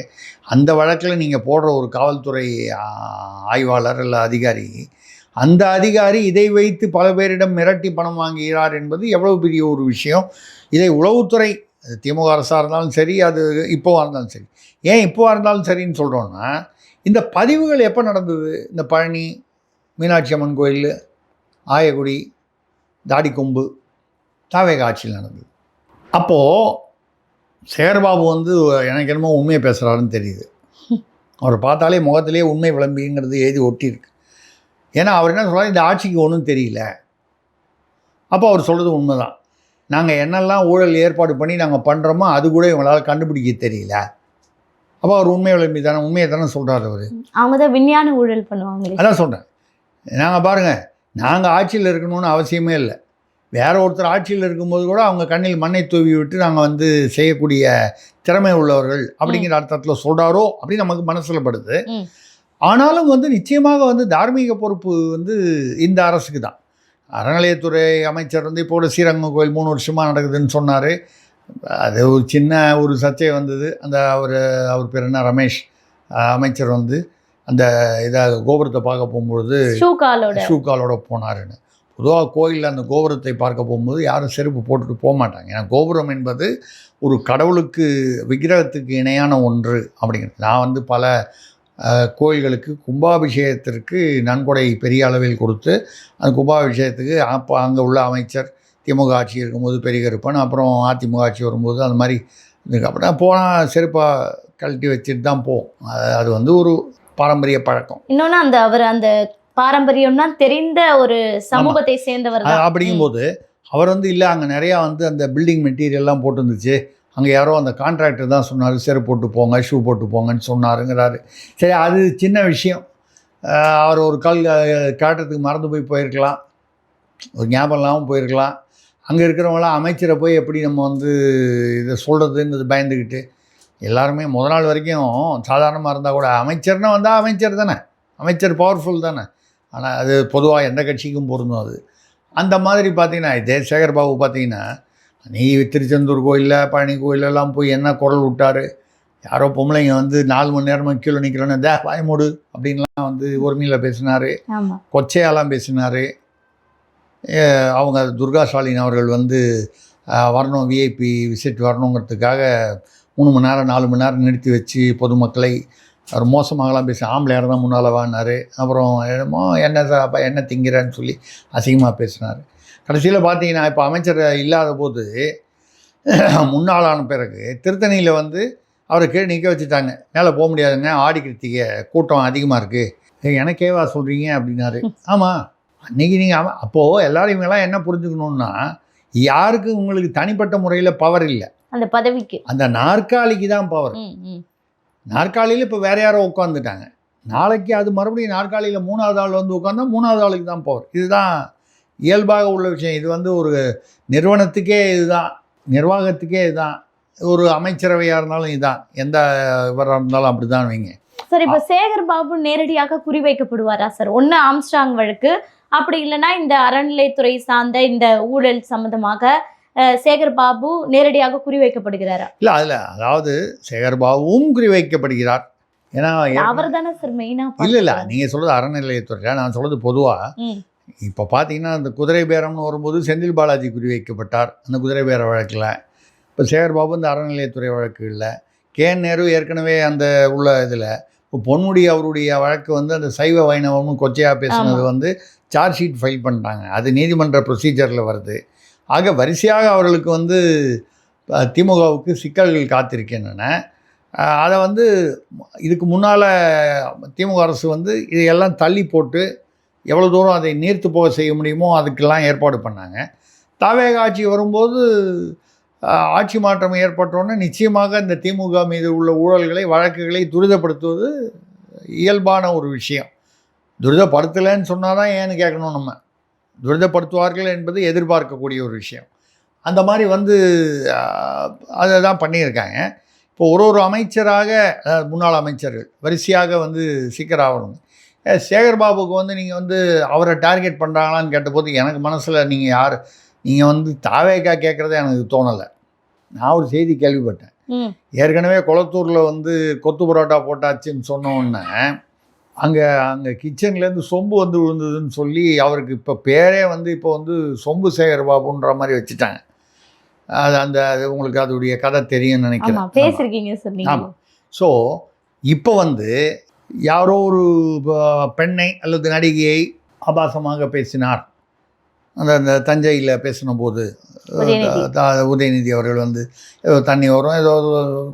அந்த வழக்கில் நீங்கள் போடுற ஒரு காவல்துறை ஆய்வாளர் இல்லை அதிகாரி, அந்த அதிகாரி இதை வைத்து பல பேரிடம் மிரட்டி பணம் வாங்குகிறார் என்பது எவ்வளவு பெரிய ஒரு விஷயம். இதை உளவுத்துறை, திமுக அரசாக இருந்தாலும் சரி, அது இப்போவாக இருந்தாலும் சரி. ஏன் இப்போவாக இருந்தாலும் சரின்னு சொல்கிறோன்னா, இந்த பதிவுகள் எப்போ நடந்தது? இந்த பழனி, மீனாட்சி அம்மன் கோயில், ஆயக்குடி, தாடிக்கொம்பு, தாவேக ஆட்சியில் நடந்தது. அப்போது சேகர்பாபு வந்து எனக்கு என்னமோ உண்மையை பேசுகிறாருன்னு தெரியுது. அவரை பார்த்தாலே முகத்திலே உண்மை விளம்பிங்கிறது எழுதி ஒட்டியிருக்கு. ஏன்னா அவர் என்ன சொல்கிறார், இந்த ஆட்சிக்கு ஒன்றும் தெரியல. அப்போ அவர் சொல்கிறது உண்மை தான். நாங்கள் என்னெல்லாம் ஊழல் ஏற்பாடு பண்ணி நாங்கள் பண்ணுறோமோ அது கூட இவங்களால் கண்டுபிடிக்க தெரியல. அப்போ அவர் உண்மை விளம்பி தானே, உண்மையை தானே சொல்கிறார் அவர். அவங்க தான் விஞ்ஞான ஊழல் பண்ணுவாங்க. அதான் சொல்கிறேன். நாங்கள் பாருங்கள், நாங்கள் ஆட்சியில் இருக்கணும்னு அவசியமே இல்லை. வேற ஒருத்தர் ஆட்சியில் இருக்கும்போது கூட அவங்க கண்ணில் மண்ணை தூவி விட்டு நாங்கள் வந்து செய்யக்கூடிய திறமை உள்ளவர்கள் அப்படிங்கிற அர்த்தத்தில் சொல்கிறாரோ அப்படின்னு நமக்கு மனசில் படுது. ஆனாலும் வந்து நிச்சயமாக வந்து தார்மீக பொறுப்பு வந்து இந்த அரசுக்கு தான். அறநிலையத்துறை அமைச்சர் வந்து இப்போ ஸ்ரீரங்கம் கோயில் 3 வருஷமாக நடக்குதுன்னு சொன்னார். அது ஒரு சின்ன ஒரு சர்ச்சை வந்தது. அந்த அவர் பேர் என்ன ரமேஷ் அமைச்சர் வந்து அந்த கோபுரத்தை பார்க்க போகும்பொழுது ஷூ காலோட போனாருன்னு. பொதுவாக கோயிலில் அந்த கோபுரத்தை பார்க்க போகும்போது யாரும் செருப்பு போட்டுட்டு போக மாட்டாங்க. ஏன்னா கோபுரம் என்பது ஒரு கடவுளுக்கு விக்கிரகத்துக்கு இணையான ஒன்று அப்படிங்கிறது. நான் வந்து பல கோயில்களுக்கு கும்பாபிஷேகத்திற்கு நன்கொடை பெரிய அளவில் கொடுத்து அந்த கும்பாபிஷேகத்துக்கு அப்போ அங்கே உள்ள அமைச்சர் திமுக ஆட்சி இருக்கும்போது பெரிய கருப்பன், அப்புறம் அதிமுக ஆட்சி வரும்போது அந்த மாதிரி அப்படின்னா போனால் செருப்பாக கழட்டி வச்சுட்டு தான் போவோம். அது வந்து ஒரு பாரம்பரிய பழக்கம். இன்னொன்று அவர் அந்த பாரம்பரியம்னா தெரிந்த ஒரு சமூகத்தை சேர்ந்தவர் அப்படிங்கும்போது அவர் வந்து இல்லை அங்கே நிறையா வந்து அந்த பில்டிங் மெட்டீரியல்லாம் போட்டு இருந்துச்சு, அங்கே யாரோ அந்த கான்ட்ராக்டர் தான் சொன்னார் செருப்பு போட்டு போங்க ஷூ போட்டு போங்கன்னு சொன்னாருங்கிறாரு. சரி, அது சின்ன விஷயம். அவர் ஒரு கால் காட்டுறதுக்கு மறந்து போயிருக்கலாம், ஒரு ஞாபகம் இல்லாமல் போயிருக்கலாம். அங்கே இருக்கிறவங்களாம் அமைச்சரை போய் எப்படி நம்ம வந்து இதை சொல்கிறதுன்னு பயந்துக்கிட்டு எல்லாருமே முதல் நாள் வரைக்கும் சாதாரணமாக இருந்தால் கூட அமைச்சர்னால் வந்தால் அமைச்சர் தானே, அமைச்சர் பவர்ஃபுல் தானே. ஆனால் அது பொதுவாக எந்த கட்சிக்கும் பொருந்தும். அது அந்த மாதிரி பார்த்தீங்கன்னா இதே சேகர்பாபு பார்த்தீங்கன்னா நீ திருச்செந்தூர் கோயிலில் பழனி கோயிலெல்லாம் போய் என்ன குரல் விட்டார். யாரோ பொம்பளைங்க வந்து 4 மணி நேரமாக கீழே நிற்கிறோன்னு வாய்மூடு அப்படின்லாம் வந்து உரிமையில் பேசினார், கொச்சையாலாம் பேசினார். அவங்க துர்கா ஸ்டாலின் அவர்கள் வந்து வரணும், விஐபி விசிட் வரணுங்கிறதுக்காக 3 மணி நேரம் 4 மணி நேரம் நிறுத்தி வச்சு பொதுமக்களை அவர் மோசமாகலாம் பேசி ஆம்பளையார் தான் முன்னால் வாங்கினார். அப்புறம் என்ன திங்கிறேன்னு சொல்லி அசிங்கமாக பேசினார். கடைசியில் பார்த்தீங்கன்னா இப்போ அமைச்சர் இல்லாத போது முன்னாளான பிறகு திருத்தணியில் வந்து அவரை கீழே நிற்க வச்சுட்டாங்க. மேலே போக முடியாதுங்க, ஆடி கிருத்திகை கூட்டம் அதிகமாக இருக்குது, எனக்கேவா சொல்கிறீங்க அப்படின்னாரு. ஆமாம், அன்றைக்கி நீங்கள் அப்போது எல்லோரும் இவங்கெல்லாம் என்ன புரிஞ்சுக்கணுன்னா யாருக்கு உங்களுக்கு தனிப்பட்ட முறையில் பவர் இல்லை, அந்த பதவிக்கு அந்த நாற்காலிக்கு தான் பவர். நாற்காலியில் இப்போ வேறு யாரோ உட்காந்துட்டாங்க, நாளைக்கு அது மறுபடியும் நாற்காலியில் 3வது ஆள் வந்து உட்காந்தா 3வது ஆளுக்கு தான் பவர். இதுதான் இயல்பாக உள்ள விஷயம். இது வந்து ஒரு நிறுவனத்துக்கே இதுதான், நிர்வாகத்துக்கே இதுதான், ஒரு அமைச்சரவையாக இருந்தாலும் இதுதான், எந்த இவராக இருந்தாலும் அப்படி தான் வைங்க. சார் இப்போ சேகர்பாபு நேரடியாக குறிவைக்கப்படுவாரா சார்? ஒன்று ஆம்ஸ்ட்ராங் வழக்கு, அப்படி இல்லைன்னா இந்த அறநிலைத்துறை சார்ந்த இந்த ஊழல் சம்பந்தமாக சேகர்பாபு நேரடியாக குறிவைக்கப்படுகிறாரா? இல்லை, அதாவது சேகர்பாபுவும் குறிவைக்கப்படுகிறார். ஏன்னா அவர் தானே சார் மெயினாக. இல்லை நீங்கள் சொல்கிறது அறநிலையத்துறை, நான் சொல்கிறது பொதுவாக. இப்போ பார்த்தீங்கன்னா அந்த குதிரை பேரம்னு வரும்போது செந்தில் பாலாஜி குறிவைக்கப்பட்டார் அந்த குதிரை பேர வழக்கில். இப்போ சேகர்பாபு இந்த அறநிலையத்துறை வழக்கு இல்லை. கேஎன் நேரு ஏற்கனவே அந்த உள்ள இதில். இப்போ பொன்முடி அவருடைய வழக்கு வந்து அந்த சைவ வைணவம்னு கொச்சையாக பேசுனது வந்து சார்ஜ் ஷீட் ஃபைல் பண்ணிட்டாங்க, அது நீதிமன்ற ப்ரொசீஜரில் வருது. ஆக வரிசையாக அவர்களுக்கு வந்து திமுகவுக்கு சிக்கல்கள் காத்திருக்கின்றன. அதை வந்து இதுக்கு முன்னால் திமுக அரசு வந்து இதையெல்லாம் தள்ளி போட்டு எவ்வளோ தூரம் அதை நீர்த்து போக செய்ய முடியுமோ அதுக்கெல்லாம் ஏற்பாடு பண்ணாங்க. தாவேக ஆட்சி வரும்போது ஆட்சி மாற்றம் ஏற்பட்டோன்னே நிச்சயமாக இந்த திமுக மீது உள்ள ஊழல்களை வழக்குகளை துரிதப்படுத்துவது இயல்பான ஒரு விஷயம். துரிதப்படுத்தலைன்னு சொன்னால் தான் ஏன்னு கேட்கணும். நம்ம துரிதப்படுத்துவார்கள் என்பது எதிர்பார்க்கக்கூடிய ஒரு விஷயம். அந்த மாதிரி வந்து அதை தான் பண்ணியிருக்காங்க. இப்போ ஒரு அமைச்சராக முன்னாள் அமைச்சர்கள் வரிசையாக வந்து சீக்கிரம் சேகர்பாபுக்கு வந்து நீங்கள் வந்து அவரை டார்கெட் பண்ணுறாங்களான்னு கேட்டபோது எனக்கு மனசில் நீங்கள் வந்து தாவேக்கா கேட்குறதே எனக்கு தோணலை. நான் ஒரு செய்தி கேள்விப்பட்டேன். ஏற்கனவே கொளத்தூரில் வந்து கொத்து பரோட்டா போட்டாச்சுன்னு சொன்ன உடனே அங்கே கிச்சன்லேருந்து சொம்பு வந்து விழுந்ததுன்னு சொல்லி அவருக்கு இப்போ பேரே வந்து இப்போ வந்து சொம்பு சேகர்பாபுன்ற மாதிரி வச்சுட்டாங்க. அது உங்களுக்கு அதோடைய கதை தெரியும்னு நினைக்கிறேன். பேசியிருக்கீங்க சார். ஆமாம். ஸோ இப்போ வந்து யாரோ ஒரு பெண்ணை அல்லது நடிகையை ஆபாசமாக பேசினார். அந்த தஞ்சையில் பேசின போது உதயநிதி அவர்கள் வந்து ஏதோ தண்ணி வரும், ஏதோ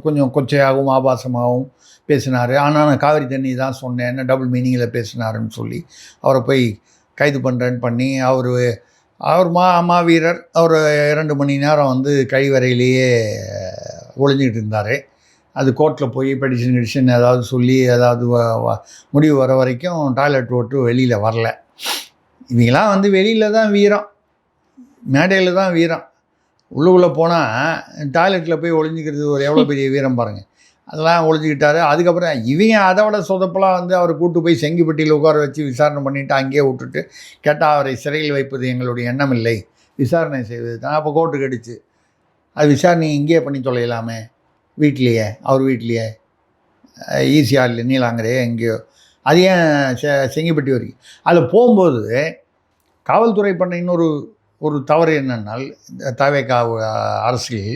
கொஞ்சம் கொச்சையாகவும் ஆபாசமாகவும் பேசினார். ஆனால் நான் காவிரி தண்ணி தான் சொன்னேன், டபுள் மீனிங்கில் பேசினாருன்னு சொல்லி அவரை போய் கைது பண்ணுறேன்னு பண்ணி அவர் மாவீரர் அவர் 2 மணி நேரம் வந்து கழிவறையிலேயே ஒளிஞ்சிக்கிட்டு இருந்தார். அது கோர்ட்டில் போய் பெடிஷன் ஏதாவது சொல்லி ஏதாவது முடிவு வர வரைக்கும் டாய்லெட் ஓட்டு வெளியில் வரல. இவங்களாம் வந்து வெளியில் தான் வீரம், மேடையில் தான் வீரம். உள்ளே போனால் டாய்லெட்டில் போய் ஒளிஞ்சிக்கிறது ஒரு எவ்வளோ பெரிய வீரம் பாருங்கள். அதெல்லாம் ஒழிஞ்சிக்கிட்டாரு. அதுக்கப்புறம் இவங்க அதை விட சொதப்பெல்லாம் வந்து அவரை கூட்டு போய் செங்கிப்பட்டியில் உட்கார வச்சு விசாரணை பண்ணிவிட்டு அங்கேயே விட்டுட்டு கேட்டால் அவரை சிறையில் வைப்பது எங்களுடைய எண்ணம் இல்லை, விசாரணை செய்வது தான். அப்போ கோர்ட்டு கடிச்சு அது விசாரணை இங்கேயே பண்ணி தொலையலாமே, வீட்லேயே, அவர் வீட்லேயே, ஈசிஆர் இல்லை நீலாங்கரையே எங்கேயோ, அது ஏன் செங்கிப்பட்டி வரைக்கும். அதில் போகும்போது காவல்துறை பண்ண இன்னொரு தவறு என்னென்னால், தவேகா அரசியல்,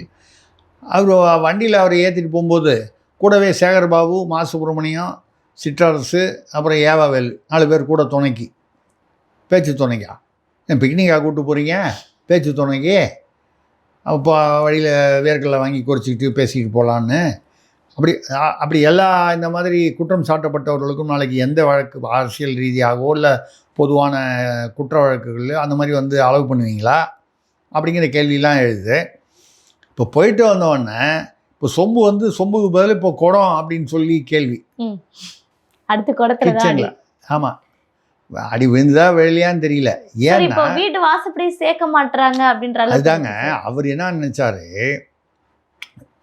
அவர் வண்டியில் அவரை ஏற்றிட்டு போகும்போது கூடவே சேகர்பாபு, மா சுப்பிரமணியம், சிற்றரசு, அப்புறம் ஏவாவேல் 4 பேர் கூட துணைக்கு, பேச்சு துணைக்கா. பிக்னிக்காக கூப்பிட்டு போகிறீங்க, பேச்சு துணைக்கு, அப்போ வழியில் வேர்க்கடலை வாங்கி குறைச்சிக்கிட்டு பேசிக்கிட்டு போகலான்னு. அப்படி எல்லா இந்த மாதிரி குற்றம் சாட்டப்பட்டவர்களுக்கும் நாளைக்கு எந்த வழக்கு அரசியல் ரீதியாகவோ இல்லை பொதுவான குற்ற வழக்குகள் அந்த மாதிரி வந்து அளவு பண்ணுவீங்களா அப்படிங்கிற கேள்வியெலாம் எழுது. இப்போ போயிட்டு வந்தவொடனே இப்போ சொம்புக்கு பதில் இப்போ குடம் அப்படின்னு சொல்லி கேள்வி. அடுத்து குடத்துல ஆமாம், அடி விழுந்ததா வெளியான்னு தெரியல. ஏன்னா வீட்டு வாசப்படி சேர்க்க மாட்டாங்க அப்படின்ற அதுதாங்க. அவர் என்ன நினைச்சாரு,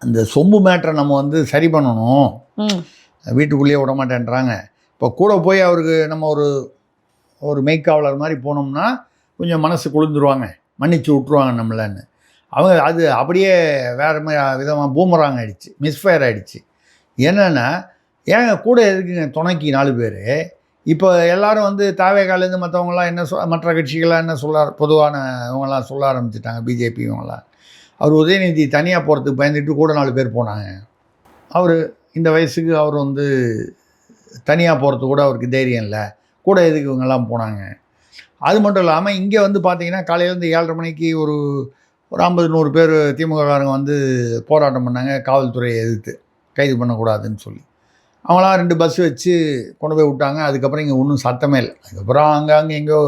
அந்த சொம்பு மேட்டரை நம்ம வந்து சரி பண்ணணும், வீட்டுக்குள்ளேயே விட மாட்டேன்றாங்க. இப்போ கூட போய் அவருக்கு நம்ம ஒரு மெய்க்காவலர் மாதிரி போனோம்னா கொஞ்சம் மனசு குளிர்ந்துருவாங்க, மன்னிச்சு விட்ருவாங்க நம்மளன்னு. அவங்க அது அப்படியே வேறு விதமாக பூமராங் ஆகிடுச்சு, மிஸ்ஃபயர் ஆகிடுச்சு. என்னென்னா, ஏங்க கூட எதுக்குங்க துணைக்கு 4 பேர்? இப்போ எல்லோரும் வந்து தாவேகாலேருந்து மற்றவங்களாம் மற்ற கட்சிகள்லாம் என்ன பொதுவான இவங்கெல்லாம் சொல்ல ஆரம்பிச்சிட்டாங்க, பிஜேபி இவங்களாம். அவர் உதயநிதி தனியாக போகிறதுக்கு பயந்துட்டு கூட 4 பேர் போனாங்க. அவர் இந்த வயசுக்கு அவர் வந்து தனியாக போகிறதுக்கு கூட அவருக்கு தைரியம் இல்லை, கூட எதுக்கு இவங்கெல்லாம் போனாங்க. அது மட்டும் இல்லாமல் இங்கே வந்து பார்த்திங்கன்னா காலையிலேருந்து 7:30 மணிக்கு ஒரு 50-100 பேர் திமுககாரங்க வந்து போராட்டம் பண்ணாங்க, காவல்துறையை எதிர்த்து கைது பண்ணக்கூடாதுன்னு சொல்லி. அவங்களாம் 2 பஸ் வச்சு கொண்டு போய் விட்டாங்க. அதுக்கப்புறம் இங்கே ஒன்றும் சத்தமே இல்லை. அதுக்கப்புறம் அங்கங்கே எங்கேயோ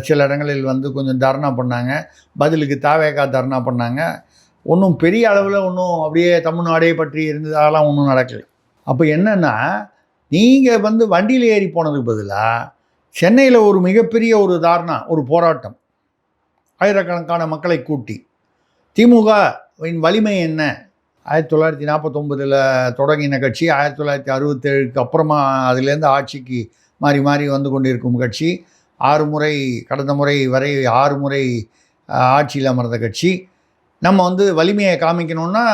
சில இடங்களில் வந்து கொஞ்சம் தர்ணா பண்ணாங்க, பதிலுக்கு தாவேகா தர்ணா பண்ணாங்க. ஒன்றும் பெரிய அளவில் ஒன்றும் அப்படியே தமிழ்நாடே பற்றி இருந்ததாலாம் ஒன்றும் நடக்கலை. அப்போ என்னென்னா, நீங்கள் வந்து வண்டியில் ஏறி போனதுக்கு பதிலாக சென்னையில் ஒரு மிகப்பெரிய ஒரு ஒரு போராட்டம், ஆயிரக்கணக்கான மக்களை கூட்டி, திமுகவின் வலிமை என்ன, 1949 தொடங்கின கட்சி, 1967க்கு அப்புறமா அதிலேருந்து ஆட்சிக்கு மாறி மாறி வந்து கொண்டிருக்கும் கட்சி, 6 முறை கடந்த முறை வரை 6 முறை ஆட்சியில் அமர்ந்த கட்சி. நம்ம வந்து வலிமையை காமிக்கணும்னா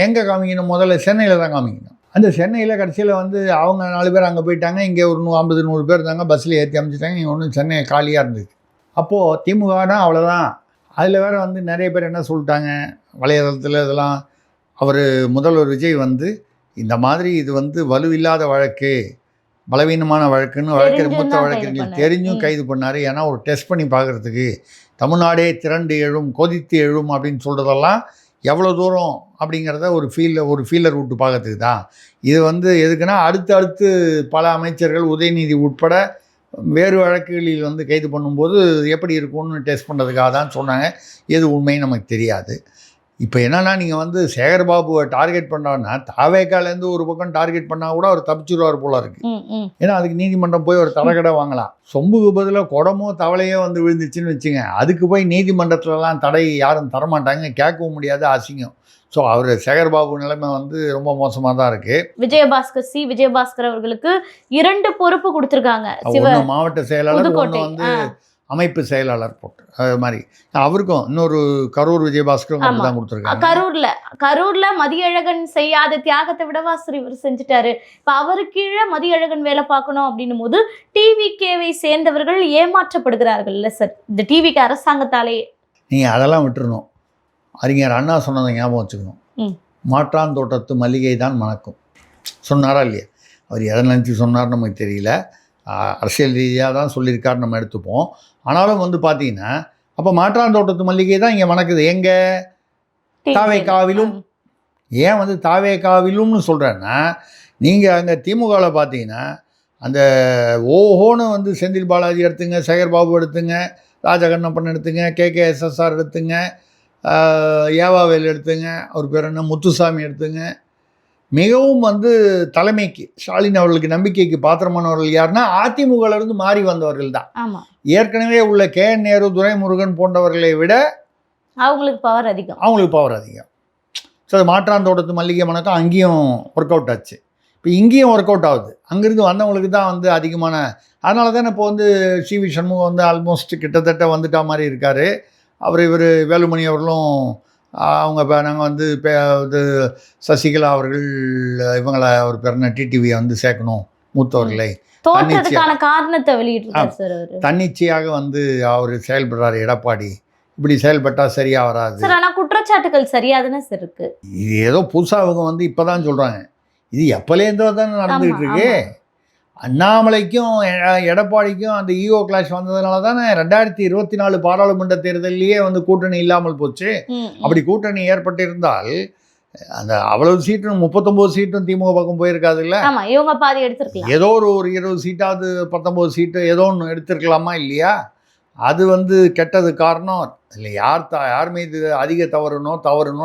எங்கே காமிக்கணும்? முதல்ல சென்னையில் தான் காமிக்கணும். அந்த சென்னையில் கடைசியில் வந்து அவங்க 4 பேர் அங்கே போயிட்டாங்க, இங்கே ஒரு 50-100 பேர் இருந்தாங்க, பஸ்ஸில் ஏற்றி அமைச்சிட்டாங்க. இங்கே ஒன்றும் சென்னை காலியாக இருந்தது. அப்போது திமுகனா அவ்வளோதான். அதில் வேறு வந்து நிறைய பேர் என்ன சொல்லிட்டாங்க வலைதளத்தில், இதெல்லாம் முதல்வர் விஜய் வந்து இந்த மாதிரி இது வந்து வலுவில்லாத வழக்கு, பலவீனமான வழக்குன்னு மூத்த வழக்கறிஞர்கள் தெரிஞ்சும் கைது பண்ணார். ஏன்னா ஒரு டெஸ்ட் பண்ணி பார்க்குறதுக்கு, தமிழ்நாடே திரண்டு எழும், கொதித்து எழும் அப்படின்னு சொல்கிறதெல்லாம் எவ்வளோ தூரம் அப்படிங்கிறத ஒரு ஃபீலர் விட்டு பார்க்கறதுக்கு தான். இது வந்து எதுக்குன்னா, அடுத்து பல அமைச்சர்கள் உதயநிதி உட்பட வேறு வழக்குகளில் வந்து கைது பண்ணும்போது எப்படி இருக்கும்னு டெஸ்ட் பண்ணுறதுக்காக தான் சொன்னாங்க. எது உண்மைன்னு நமக்கு தெரியாது. இப்போ என்னென்னா, நீங்கள் வந்து சேகர்பாபுவை டார்கெட் பண்ணான்னா தாவேக்காலேருந்து ஒரு பக்கம் டார்கெட் பண்ணால் கூட அவர் தப்பிச்சுடுவார் போல இருக்குது. ஏன்னா அதுக்கு நீதிமன்றம் போய் ஒரு தடை வாங்கலாம். சொம்புக்கு பதிலாக குடமோ தவளையோ வந்து விழுந்துச்சுன்னு வச்சுங்க, அதுக்கு போய் நீதிமன்றத்துலலாம் தடை யாரும் தரமாட்டாங்க, கேட்கவும் முடியாது, அசிங்கம். ஸோ அவர் சேகர்பாபு நிலைமை வந்து ரொம்ப மோசமாக தான் இருக்குது. விஜயபாஸ்கர் அவர்களுக்கு 2 பொறுப்பு கொடுத்துருக்காங்க. மாவட்ட செயலாளர், ஒன்று வந்து அமைப்பு செயலாளர் போட்டு அது மாதிரி. அவருக்கும் இன்னொரு கரூர் விஜயபாஸ்கரும் தான் கொடுத்துருக்காங்க. கரூர்ல மதியழகன் செய்யாத தியாகத்தை விடவா இவர் செஞ்சுட்டாரு. இப்போ அவரு கீழே மதியழகன் வேலை பார்க்கணும் அப்படின்னும் போது டிவிகேவை சேர்ந்தவர்கள் ஏமாற்றப்படுகிறார்கள் இல்லை சார், இந்த டிவிக்கு அரசாங்கத்தாலேயே. நீங்கள் அதெல்லாம் விட்டுறணும். அறிஞர் அண்ணா சொன்னதை ஞாபகம் வச்சுக்கணும். மாற்றான் தோட்டத்து மல்லிகை தான் மணக்கும் சொன்னாரா இல்லையா? அவர் எதை நினச்சி சொன்னார் நமக்கு தெரியல, அரசியல் ரீதியாக தான் சொல்லியிருக்காரு, நம்ம எடுத்துப்போம். ஆனாலும் வந்து பார்த்தீங்கன்னா, அப்போ மாற்றான் தோட்டத்து மல்லிகை தான் இங்கே மணக்குது. எங்கே? தாவேகாவிலும். ஏன் வந்து தாவேகாவிலும்னு சொல்கிறேன்னா, நீங்கள் அங்கே திமுகவில் பார்த்தீங்கன்னா அந்த ஓஹோன்னு வந்து செந்தில் பாலாஜி எடுத்துங்க, சேகர்பாபு எடுத்துங்க, ராஜகண்ணப்பன் எடுத்துங்க, KKSSR எடுத்துங்க, ஏவாவேல் எடுத்துங்க, அவர் பேர் என்ன, முத்துசாமி எடுத்துங்க. மிகவும் வந்து தலைமைக்கு ஸ்டாலின் அவர்களுக்கு நம்பிக்கைக்கு பாத்திரமானவர்கள் யாருன்னா அதிமுகவிலிருந்து மாறி வந்தவர்கள் தான். ஏற்கனவே உள்ள KN நேரு, துரைமுருகன் போன்றவர்களை விட அவங்களுக்கு பவர் அதிகம். ஸோ மாற்றான் தோட்டத்து மல்லிகை மணக்கம் அங்கேயும் ஒர்க் அவுட் ஆச்சு, இப்போ இங்கேயும் ஒர்க் அவுட் ஆகுது. அங்கேருந்து வந்தவங்களுக்கு தான் வந்து அதிகமான. அதனால தானே இப்போ வந்து CV சண்முகம் வந்து ஆல்மோஸ்ட் கிட்டத்தட்ட வந்துட்டா மாதிரி இருக்கார். இவர் வேலுமணி அவர்களும் அவங்க இப்போ நாங்கள் வந்து இப்போ இது சசிகலா அவர்கள் இவங்களை ஒரு பேர் டிடிவியை வந்து சேர்க்கணும் மூத்தவர்களை தோற்றதுக்கான காரணத்தை வெளியிட்டிருக்காரு சார் அவரு. தன்னிச்சையாக வந்து அவர் செயல்படுறாரு எடப்பாடி. இப்படி செயல்பட்டால் சரியாக வராது சார். ஆனால் குற்றச்சாட்டுகள் சரியாதானே சார் இருக்கு. இது ஏதோ புதுசாக அவங்க வந்து இப்போ தான் சொல்கிறாங்க. இது எப்போலேருந்தோ தானே நடந்துகிட்டு இருக்கு. அண்ணாமலைக்கும் எடப்பாடிக்கும் அந்த ஈகோ கிளாஷ் வந்ததுனால தானே 2024 பாராளுமன்ற தேர்தலையே வந்து கூட்டணி இல்லாமல் போச்சு. அப்படி கூட்டணி ஏற்பட்டிருந்தால் அந்த அவ்வளவு சீட்டும் 39 சீட்டும் திமுக பக்கம் போயிருக்காது இல்லை. இவங்க பாதி எடுத்திருக்கலாம். ஏதோ ஒரு 20 சீட்டாவது 19 சீட்டு ஏதோ ஒன்று எடுத்திருக்கலாமா இல்லையா? அது வந்து கெட்டது காரணம் இல்லை. யார் மீது அதிக தவறுனோ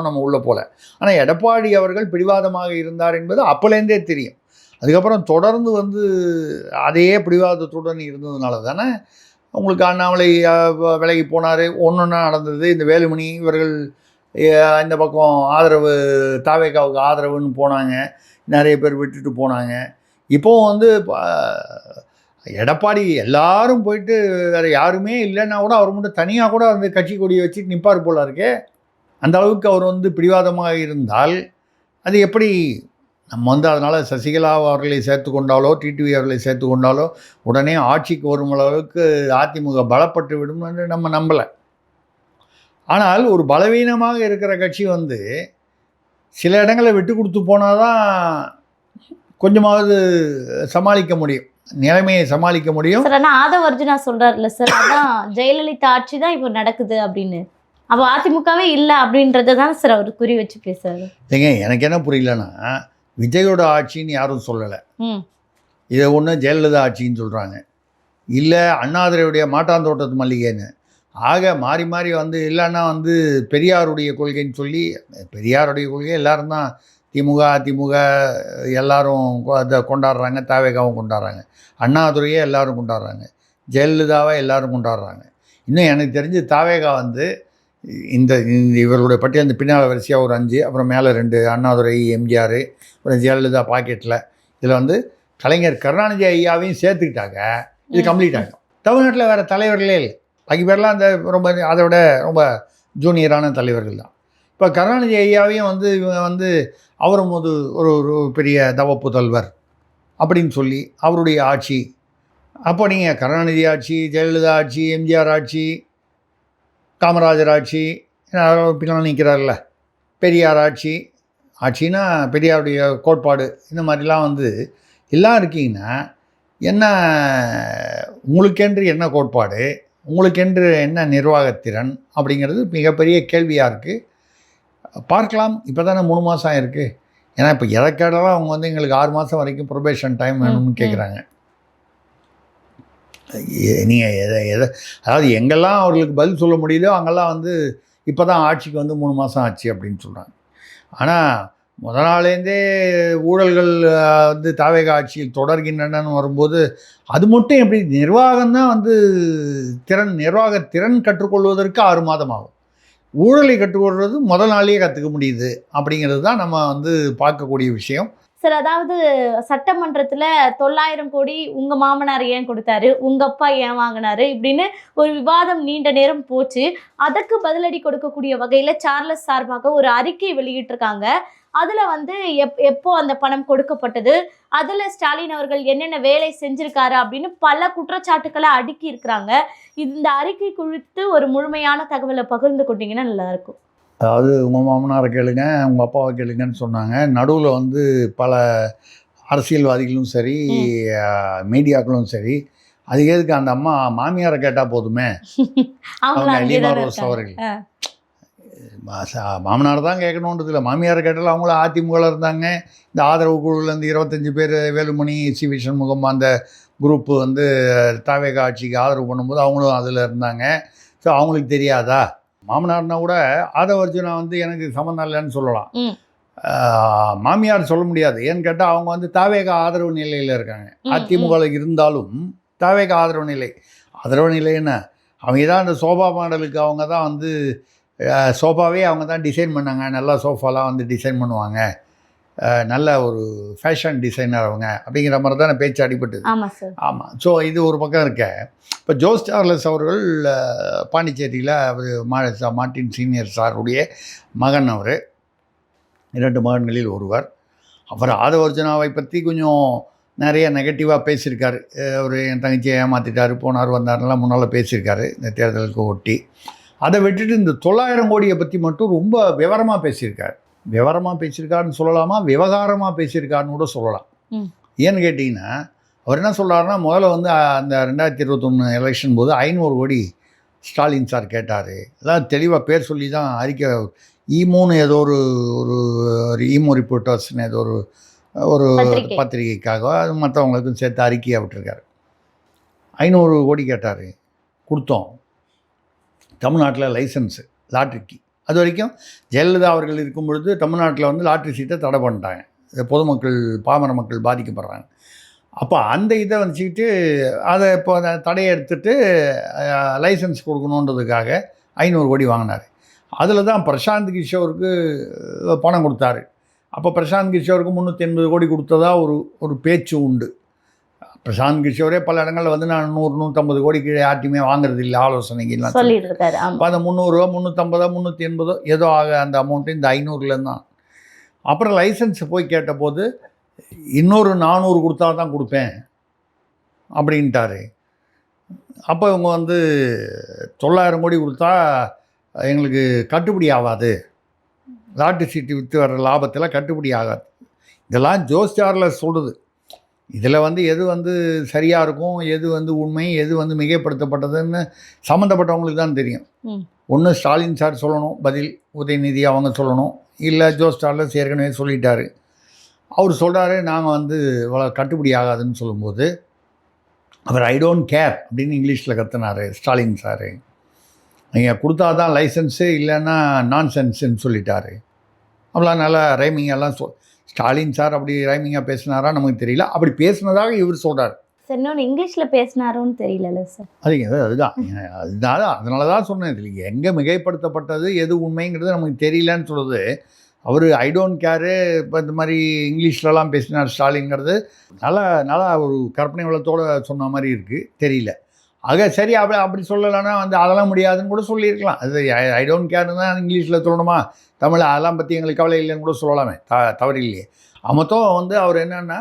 நம்ம உள்ளே போல. ஆனால் எடப்பாடி அவர்கள் பிடிவாதமாக இருந்தார் என்பது அப்போலேருந்தே தெரியும். அதுக்கப்புறம் தொடர்ந்து வந்து அதே பிடிவாதத்துடன் இருந்ததுனால தானே உங்களுக்கு அண்ணாமலை விலகி போனார். ஒன்று நடந்தது. இந்த வேலுமணி இவர்கள் இந்த பக்கம் ஆதரவு தாவேகாவுக்கு ஆதரவுன்னு போனாங்க. நிறைய பேர் விட்டுட்டு போனாங்க. இப்போவும் வந்து எடப்பாடி எல்லாரும் போயிட்டு வேறு யாருமே இல்லைன்னா கூட அவர் மட்டும் தனியாக கூட வந்து கட்சி கொடியை வச்சுட்டு நிற்பார் போல இருக்கே. அந்த அளவுக்கு அவர் வந்து பிடிவாதமாக இருந்தால் அது எப்படி? நம்ம வந்து அதனால் சசிகலா அவர்களை சேர்த்து கொண்டாலோ டிடிவி அவர்களை சேர்த்து கொண்டாலோ உடனே ஆட்சிக்கு வரும் அளவுக்கு அதிமுக பலப்பட்டு விடும் என்று நம்ம நம்பலை. ஆனால் ஒரு பலவீனமாக இருக்கிற கட்சி வந்து சில இடங்களை விட்டு கொடுத்து போனால் தான் கொஞ்சமாவது சமாளிக்க முடியும், நிலைமையை சமாளிக்க முடியும். சார் ஆனால் ஆதவ அர்ஜுனா சொல்கிறார்ல சார், அதான் ஜெயலலிதா ஆட்சி தான் இப்போ நடக்குது அப்படின்னு. அப்போ அதிமுகவே இல்லை அப்படின்றத தான் சார் அவர் குறி வச்சு பேசுறாரு. இல்லைங்க, எனக்கு என்ன புரியலன்னா விஜயோட ஆட்சின்னு யாரும் சொல்லலை. இதை ஒன்று ஜெயலலிதா ஆட்சின்னு சொல்கிறாங்க, இல்லை அண்ணாதுரையுடைய மாட்டாந்தோட்டத்து மல்லிகைன்னு. ஆக மாறி மாறி வந்து இல்லைன்னா வந்து பெரியாருடைய கொள்கைன்னு சொல்லி, பெரியாருடைய கொள்கை எல்லாரும் தான் திமுக அதிமுக எல்லாரும் அதை கொண்டாடுறாங்க, தாவேகாவும் கொண்டாடுறாங்க, அண்ணாதுரையே எல்லாரும் கொண்டாடுறாங்க, ஜெயலலிதாவை எல்லாரும் கொண்டாடுறாங்க. இன்னும் எனக்கு தெரிஞ்சு தாவேகா வந்து இந்த இவர்களுடைய பட்டியல் இந்த பின்னால் வரிசையாக ஒரு 5, அப்புறம் மேலே 2 அண்ணாதுரை எம்ஜிஆர், அப்புறம் ஜெயலலிதா பாக்கெட்டில். இதில் வந்து கலைஞர் கருணாநிதி ஐயாவையும் சேர்த்துக்கிட்டாங்க. இது கம்ப்ளீட் ஆகிடும். தமிழ்நாட்டில் வேறு தலைவர்களே இல்லை. பாக்கி பேர்லாம் அந்த ரொம்ப அதை விட ரொம்ப ஜூனியரான தலைவர்கள் தான். இப்போ கருணாநிதி ஐயாவையும் வந்து இவங்க வந்து அவரும் ஒரு பெரிய தவ புதல்வர் அப்படின்னு சொல்லி அவருடைய ஆட்சி. அப்போ நீங்கள் கருணாநிதி ஆட்சி, ஜெயலலிதா ஆட்சி, எம்ஜிஆர் ஆட்சி, காமராஜர் ஆட்சி, பின்னால் நிற்கிறார்ல பெரியார் ஆட்சின்னா பெரியாருடைய கோட்பாடு, இந்த மாதிரிலாம் வந்து எல்லாம் இருக்கீங்கன்னா என்ன உங்களுக்கென்று என்ன கோட்பாடு, உங்களுக்கென்று என்ன நிர்வாகத்திறன் அப்படிங்கிறது மிகப்பெரிய கேள்வியாக இருக்குது. பார்க்கலாம். இப்போ தானே 3 மாதம் ஆயிருக்கு. ஏன்னா இப்போ எதை கேட்டாலும் அவங்க வந்து எங்களுக்கு 6 மாதம் வரைக்கும் ப்ரொபேஷன் டைம் வேணும்னு கேட்குறாங்க. நீங்கள் எதை அதாவது எங்கெல்லாம் அவர்களுக்கு பதில் சொல்ல முடியுதோ அங்கெல்லாம் வந்து இப்போ தான் ஆட்சிக்கு வந்து 3 மாதம் ஆச்சு அப்படின்னு சொல்கிறாங்க. ஆனால் முதல் நாளேருந்தே ஊழல்கள் வந்து தாவேகா ஆட்சியில் தொடர்கின்றனன்னு வரும்போது அது மட்டும் எப்படி நிர்வாகம்தான் வந்து நிர்வாகத்திறன் கற்றுக்கொள்வதற்கு 6 மாதம் ஆகும். ஊழலை கற்றுக்கொள்வது முதல் நாளையே கற்றுக்க முடியுது அப்படிங்கிறது தான் நம்ம வந்து பார்க்கக்கூடிய விஷயம். சார், அதாவது சட்டமன்றத்தில் 900 கோடி உங்கள் மாமனார் ஏன் கொடுத்தாரு, உங்கள் அப்பா ஏன் வாங்கினாரு இப்படின்னு ஒரு விவாதம் நீண்ட நேரம் போச்சு. அதற்கு பதிலடி கொடுக்கக்கூடிய வகையில் சார்லஸ் சார்பாக ஒரு அறிக்கை வெளியிட்டிருக்காங்க. அதில் வந்து எப்போ அந்த பணம் கொடுக்கப்பட்டது, அதில் ஸ்டாலின் அவர்கள் என்னென்ன வேலை செஞ்சுருக்காரு அப்படின்னு பல குற்றச்சாட்டுக்களை அடுக்கி இருக்கிறாங்க. இந்த அறிக்கை குறித்து ஒரு முழுமையான தகவலை பகிர்ந்து கொண்டீங்கன்னா நல்லாயிருக்கும். அதாவது உங்கள் மாமனாரை கேளுங்க, உங்கள் அப்பாவை கேளுங்கன்னு சொன்னாங்க. நடுவில் வந்து பல அரசியல்வாதிகளும் சரி, மீடியாக்களும் சரி, அது எதுக்கு அந்த அம்மா மாமியாரை கேட்டால் போதுமே, அவங்க லீமா ரோஸ் அவர்கள் மாமனார் தான் கேட்கணுன்றது இல்லை. மாமியாரை கேட்டாலும் அவங்களும் அதிமுகவில் இருந்தாங்க. இந்த ஆதரவு குழுவிலேருந்து 25 பேர் வேலுமணி, சி வி சண்முகம் அந்த குரூப்பு வந்து தாவேகா ஆட்சிக்கு ஆதரவு பண்ணும்போது அவங்களும் அதில் இருந்தாங்க. ஸோ அவங்களுக்கு தெரியாதா? மாமனார்னா கூட ஆதவ அர்ஜுனா வந்து எனக்கு சம்மந்தம் இல்லைன்னு சொல்லலாம், மாமியார் சொல்ல முடியாது. ஏன்னு கேட்டால் அவங்க வந்து தாவேகா ஆதரவு நிலையில் இருக்காங்க. அதிமுகவில் இருந்தாலும் தாவேகா ஆதரவு நிலை என்ன, அவங்க தான் அந்த சோபா மாடலுக்கு அவங்க தான் வந்து சோஃபாவே அவங்க தான் டிசைன் பண்ணாங்க. நல்லா சோஃபாலாம் வந்து டிசைன் பண்ணுவாங்க. நல்ல ஒரு ஃபேஷன் டிசைனர் அவங்க அப்படிங்கிற மாதிரி தான் பேச்சு அடிபட்டது. ஆமா சார். ஆமாம். ஸோ இது ஒரு பக்கம் இருக்க. இப்போ ஜோஸ் சார்லஸ் அவர்கள் பாண்டிச்சேரியில் அவர் மார்ட்டின் சீனியர் சாருடைய மகன். அவர் 2 மகன்களில் ஒருவர். அவர் ஆதவர்ஜனாவை பற்றி கொஞ்சம் நிறைய நெகட்டிவாக பேசியிருக்காரு. அவர் என் தங்கச்சியை ஏமாற்றிட்டார், போனார் வந்தார்லாம் முன்னால் பேசியிருக்காரு இந்த தேர்தலுக்கு ஒட்டி. அதை விட்டுட்டு இந்த 900 கோடியை பற்றி மட்டும் ரொம்ப விவரமாக பேசியிருக்கார். விவரமாக பேசியிருக்காருன்னு சொல்லலாமா, விவகாரமாக பேசியிருக்காருன்னு கூட சொல்லலாம். ஏன்னு கேட்டிங்கன்னா அவர் என்ன சொல்கிறாருன்னா, முதல்ல வந்து அந்த 2021 எலெக்ஷன் போது 500 கோடி ஸ்டாலின் சார் கேட்டார். எல்லாம் தெளிவாக பேர் சொல்லி தான் அறிக்கை ஈமோன்னு ஏதோ ஒரு ஈமோ ரிப்போர்ட்டர்ஸ்னு ஏதோ ஒரு பத்திரிகைக்காக அது மற்றவங்களுக்கும் சேர்த்து அறிக்கையாக விட்டுருக்காரு. 500 கோடி கேட்டார், கொடுத்தோம். தமிழ்நாட்டில் லைசன்ஸு லாட்ரிக்கு அது வரைக்கும் ஜெயலலிதா அவர்கள் இருக்கும் பொழுது தமிழ்நாட்டில் வந்து லாட்ரி சீட்டை தடை பண்ணிட்டாங்க. பொதுமக்கள் பாமர மக்கள் பாதிக்கப்படுறாங்க. அப்போ அந்த இதை வச்சுக்கிட்டு அதை இப்போ அதை தடையை எடுத்துகிட்டு லைசன்ஸ் கொடுக்கணுன்றதுக்காக 500 கோடி வாங்கினார். அதில் தான் பிரசாந்த் கிஷோருக்கு பணம் கொடுத்தாரு. அப்போ பிரசாந்த் கிஷோருக்கு 380 கோடி கொடுத்ததா ஒரு பேச்சு உண்டு. பிரசாந்த் கிஷோரே பல இடங்களில் வந்து நான் 100-150 கோடி கீழே யார்ட்டையுமே வாங்குறது இல்லை ஆலோசனைகள்லாம் சொல்லிட்டு இருக்காரு. அப்போ அந்த 300 350 380 ஏதோ ஆக அந்த அமௌண்ட்டு இந்த 500லேருந்து தான். அப்புறம் லைசன்ஸ் போய் கேட்டபோது இன்னொரு 400 கொடுத்தா தான் கொடுப்பேன் அப்படின்ட்டாரு. அப்போ இவங்க வந்து 900 கோடி கொடுத்தா எங்களுக்கு கட்டுப்படி ஆகாது, லாட்ரி சீட்டு விற்று வர்ற லாபத்தில் கட்டுப்படி ஆகாது. இதெல்லாம் ஜோஸ் சார்லஸ் சொல்லுது. இதில் வந்து எது வந்து சரியாக இருக்கும், எது வந்து உண்மை, எது வந்து மிகைப்படுத்தப்பட்டதுன்னு சம்மந்தப்பட்டவங்களுக்கு தான் தெரியும். ஒன்று ஸ்டாலின் சார் சொல்லணும் பதில், உதயநிதி அவங்க சொல்லணும், இல்லை ஜோஸ் சார்லஸ் ஏற்கனவே சொல்லிட்டாரு. அவர் சொல்கிறாரு நாங்கள் வந்து கட்டுப்படி ஆகாதுன்னு சொல்லும்போது அவர் ஐ டோன்ட் கேர் அப்படின்னு இங்கிலீஷில் கற்றுனார் ஸ்டாலின் சார். நீங்கள் கொடுத்தா தான் லைசன்ஸு, இல்லைன்னா நான் சென்ஸுன்னு சொல்லிட்டாரு. அவ்வளோ நல்லா ரைமிங்கெல்லாம் ஸ்டாலின் சார் அப்படி ரைமிங்காக பேசினாரா நமக்கு தெரியல. அப்படி பேசினதாக இவர் சொல்கிறார். சார் இன்னொன்று இங்கிலீஷில் பேசினாரோன்னு தெரியல சார். அதுதான் அதனால தான் சொன்னேன். இதில் எங்கே மிகைப்படுத்தப்பட்டது எது உண்மைங்கிறது நமக்கு தெரியலன்னு சொல்லுது. அவர் ஐ டோன்ட் கேரு இப்போ இந்த மாதிரி இங்கிலீஷ்லலாம் பேசினார் ஸ்டாலின்ங்கிறது நல்லா ஒரு கற்பனை வளத்தோடு சொன்ன மாதிரி இருக்குது, தெரியல. ஆக சரி அப்படி சொல்லலைன்னா வந்து அதெல்லாம் முடியாதுன்னு கூட சொல்லியிருக்கலாம். அது ஐ டோன்ட் கேர்னு தான் இங்கிலீஷில் சொல்லணுமா, தமிழ் அதெல்லாம் பற்றி எங்களுக்கு கவலை இல்லைன்னு கூட சொல்லலாமே, தவறு இல்லையே. மொத்தம் வந்து அவர் என்னென்னா